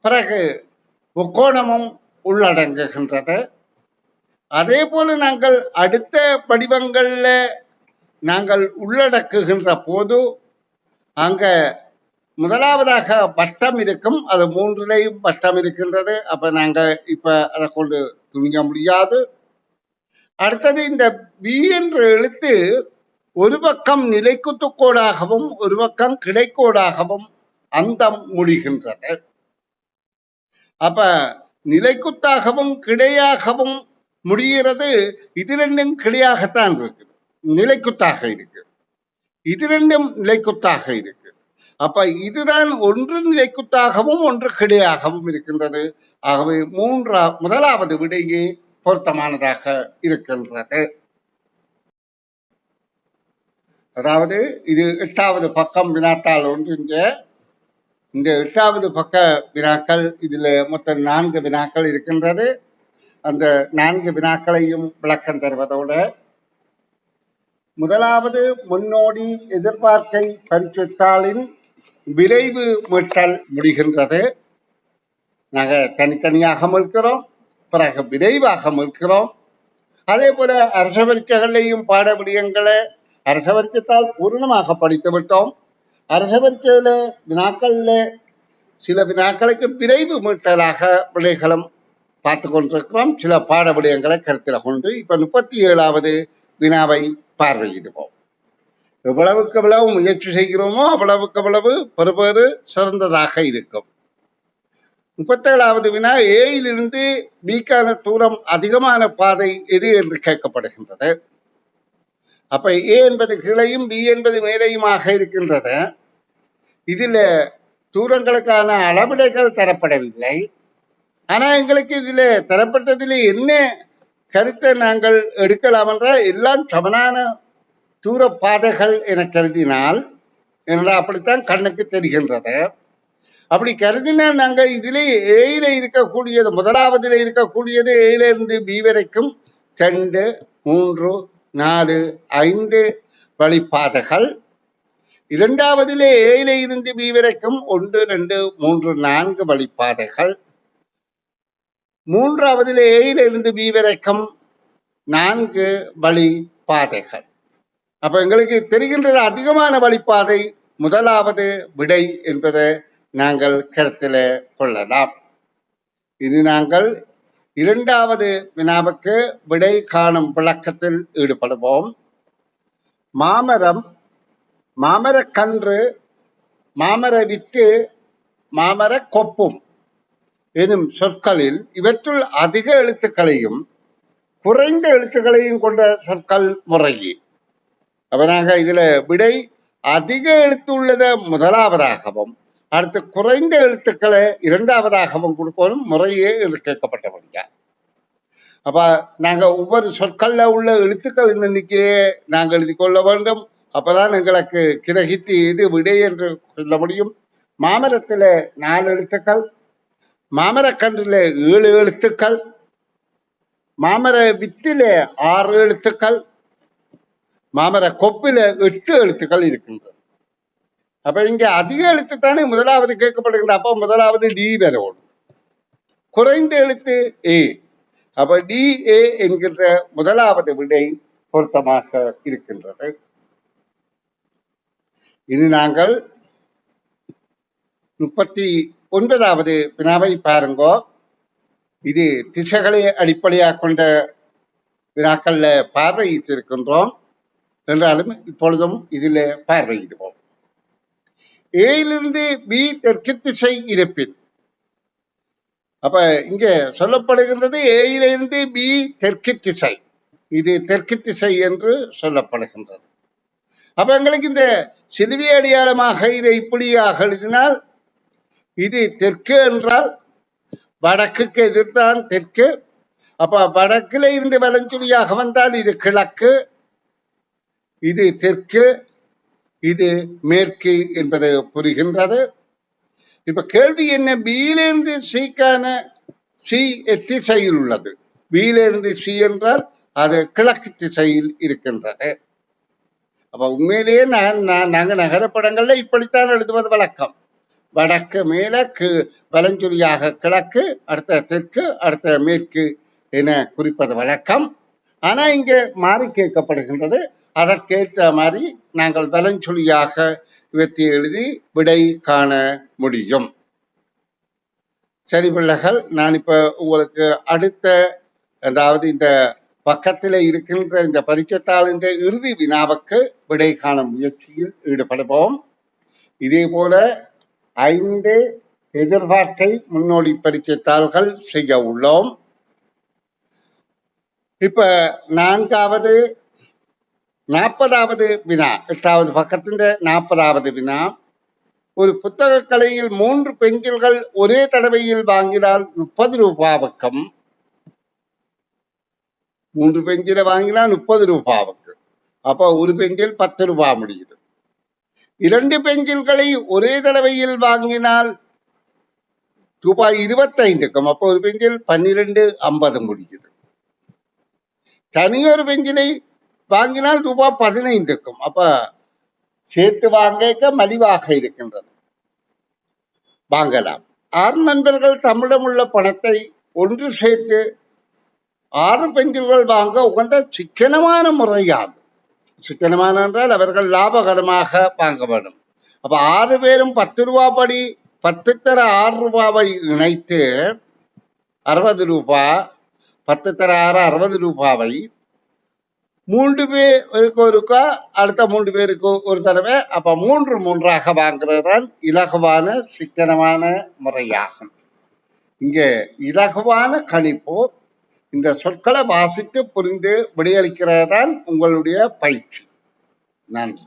பிறகு முக்கோணமும் உள்ளடங்குகின்றது. அதே போல நாங்கள் அடுத்த வடிவங்கள்ல நாங்கள் உள்ளடக்குகின்ற போது அங்க முதலாவதாக வட்டம் இருக்கும். அது மூன்றிலையும் வட்டம் இருக்கின்றது. அப்ப நாங்க இப்ப அதை கொண்டு துணிய முடியாது. அடுத்தது இந்த பி என்ற எழுத்து ஒரு பக்கம் நிலைக்குத்துக்கோடாகவும் ஒரு பக்கம் கிடைக்கோடாகவும் அந்தம் முடிகின்றது. அப்ப நிலைக்குத்தாகவும் கிடையாகவும் முடிகிறது. இது ரெண்டும் கிடையாகத்தான் இருக்கு, நிலைக்குத்தாக இருக்கு. இது ரெண்டும் நிலைக்குத்தாக இருக்கு. அப்ப இதுதான் ஒன்று நிலைக்குத்தாகவும் ஒன்று கிடையாகவும் இருக்கின்றது. ஆகவே முதலாவது விடையே பொருத்தமானதாக இருக்கின்றது. அதாவது இது 8வது பக்கம் வினாத்தாள் ஒன்றின்ற இந்த 8வது பக்க வினாக்கள். இதுல மொத்தம் 4 வினாக்கள் இருக்கின்றது. அந்த 4 வினாக்களையும் விளக்கம் தருவதோட முதலாவது முன்னோடி எதிர்பார்க்கை பரிசுத்தாளின் விரைவு மீட்டல் முடிகின்றது. நாங்க தனித்தனியாக மீட்கிறோம், பிறகு விரைவாக மீட்கிறோம். அதே போல அரச பரீட்சைகளையும் பாட விடயங்களை அரச பரீட்சைத்தால் பூர்ணமாக படித்து விட்டோம். அரச பரீட்சையில வினாக்கள்ல சில வினாக்களுக்கு விரைவு மீட்டலாக விடைகளும் பார்த்து கொண்டிருக்கிறோம். சில பாட விடயங்களை கருத்தில் கொண்டு இப்ப 37வது வினாவை பார்வையிடுவோம். எவ்வளவுக்கு எவ்வளவு முயற்சி செய்கிறோமோ அவ்வளவுக்கு எவ்வளவு பெறுவது சிறந்ததாக இருக்கும். 37வது வினா, ஏயிலிருந்து பிக்கான தூரம் அதிகமான பாதை எது என்று கேட்கப்படுகின்றது. அப்ப ஏ என்பது கீழையும் பி என்பது மேலையுமாக இருக்கின்றது. இதுல தூரங்களுக்கான அளவிடைகள் தரப்படவில்லை. ஆனா எங்களுக்கு இதுல தரப்பட்டதில் என்ன கருத்தை நாங்கள் எடுக்கலாம் என்றால் எல்லாம் சமனான தூர பாதைகள் என கருதினால் என்றால் அப்படித்தான் கண்ணுக்கு தெரிகின்றது. அப்படி கருதினால் நாங்கள் இதிலே ஏயில இருக்கக்கூடியது, முதலாவதில் இருக்கக்கூடியது ஏயில இருந்து பி வரைக்கும் 2, 3, 4, 5 வழிப்பாதைகள். இரண்டாவதிலே ஏயில இருந்து பி வரைக்கும் 1, 2, 3, 4 வழிப்பாதைகள். மூன்றாவதிலே ஏயில இருந்து பி வரைக்கும் 4 வழிப்பாதைகள். அப்ப எங்களுக்கு தெரிகின்றது அதிகமான வழிப்பாதை முதலாவது விடை என்பதை நாங்கள் கருத்தில் கொள்ளலாம். இது நாங்கள் 2வது வினாவுக்கு விடை காணும் விளக்கத்தில் ஈடுபடுவோம். மாமரம், மாமரக்கன்று, மாமர வித்து, மாமர கொப்பும் எனும் சொற்களில் இவற்றுள் அதிக எழுத்துக்களையும் குறைந்த எழுத்துக்களையும் கொண்ட சொற்கள் முறையே. அப்ப நாங்க இதுல விடை அதிக எழுத்து உள்ளதை முதலாவதாகவும் அடுத்து குறைந்த எழுத்துக்களை 2வதாகவும் கொடுப்போம் முறையே என்று கேட்கப்பட்டபடியா. அப்ப நாங்க ஒவ்வொரு சொற்கள்ல உள்ள எழுத்துக்கள் எண்ணிக்கையே நாங்கள் எழுதி கொள்ள வேண்டும். அப்பதான் எங்களுக்கு கிரகித்து இது விடை என்று சொல்ல முடியும். மாமரத்துல 4 எழுத்துக்கள், மாமரக்கன்றுல 7 எழுத்துக்கள், மாமர வித்தில 6 எழுத்துக்கள், மாமர கொப்பில 8 எழுத்துக்கள் இருக்கின்றது. அப்ப இங்க அதிக எழுத்து தானே முதலாவது கேட்கப்படுகின்ற. அப்ப முதலாவது டி வரணும், குறைந்த எழுத்து ஏ. அப்ப டி ஏ என்கின்ற முதலாவது விடை பொருத்தமாக இருக்கின்றது. இது நாங்கள் 39வது வினாவை பாருங்கோ. இது திசைகளை அடிப்படையாக கொண்ட வினாக்கள்ல பார்வையிட்டிருக்கின்றோம் என்றாலும் இப்பொழுதும் இதில் பார்வையிடுவோம். ஏயிலிருந்து பி தெற்கு திசை இருப்பின். அப்ப இங்க சொல்லப்படுகின்றது ஏயிலிருந்து பி தெற்கு திசை, இது தெற்கு திசை என்று சொல்லப்படுகின்றது. அப்ப எங்களுக்கு இந்த சிலுவை அடையாளமாக இதை இப்படியாக எழுதினால் இது தெற்கு என்றால் வடக்குக்கு எதிர்த்தான் தெற்கு. அப்ப வடக்குல இருந்து வலஞ்சுழியாக வந்தால் இது கிழக்கு, இது தெற்கு, இது மேற்கு என்பது புரிகின்றது. இப்ப கேள்வி என்ன, பியிலிருந்து சிக்கான சி திசையில் உள்ளது. பியிலிருந்து சி என்றால் அது கிழக்கு திசையில் இருக்கின்றது. அப்ப உண்மையிலேயே நாங்க நகரப்படங்கள்ல இப்படித்தான் எழுதுவது வழக்கம். வடக்கு மேற்கு வலஞ்சுழியாக கிழக்கு, அடுத்த தெற்கு, அடுத்த மேற்கு என குறிப்பது வழக்கம். ஆனா இங்க மாறி கேட்கப்படுகின்றது. அதற்கேற்ற மாதிரி நாங்கள் வலஞ்சுழியாக இவற்றை எழுதி விடை காண முடியும். சரி பிள்ளைகள், நான் இப்ப உங்களுக்கு அடுத்த, அதாவது இந்த பக்கத்தில் இருக்கின்ற இந்த பரீட்சைத்தாளின் இறுதி வினாவுக்கு விடை காணும் முயற்சியில் ஈடுபடுவோம். இதே போல 5 எதிர்பார்க்கை முன்னோடி பரீட்சைத்தாள்கள் செய்ய உள்ளோம். இப்ப 4வது 40வது வினா, 8வது பக்கத்தின் 40வது வினா. ஒரு புத்தக கடையில் 3 பென்சில்கள் ஒரே தடவையில் வாங்கினால் 30 ரூபாவுக்கும், 3 பென்சிலை வாங்கினால் 30 ரூபாவுக்கு, அப்ப ஒரு பென்சில் 10 ரூபாய் முடியுது. 2 பென்சில்களை ஒரே தடவையில் வாங்கினால் ரூபாய் 25க்கும், அப்ப ஒரு பென்சில் 12.50 முடியுது. தனியொரு பென்சிலை வாங்கினால் ரூபாய் 15க்கும், அப்ப சேர்த்து வாங்க மலிவாக இருக்கின்றது, வாங்கலாம். 6 நண்பர்கள் தம்மிடம் உள்ள பணத்தை ஒன்று சேர்த்து 6 பென்சில்கள் வாங்க உகந்த சிக்கனமான முறையாகும். சிக்கனமான என்றால் அவர்கள் லாபகரமாக வாங்க வேண்டும். அப்ப 6 பேரும் 10 ரூபாய் படி 10 தர 6 ரூபாவை இணைத்து 60 ரூபாய், 10 தர 6 60 ரூபாவை 3 பேருக்கு ஒருக்கா, அடுத்த 3 பேருக்கு ஒரு தடவை, அப்ப 3 3ஆக வாங்குறதுதான் இலகுவான சிக்கனமான முறையாகும். இங்க இலகுவான கணிப்பு, இந்த சொற்களை வாசித்து புரிந்து விடையளிக்கிறது தான் உங்களுடைய பயிற்சி. நன்றி.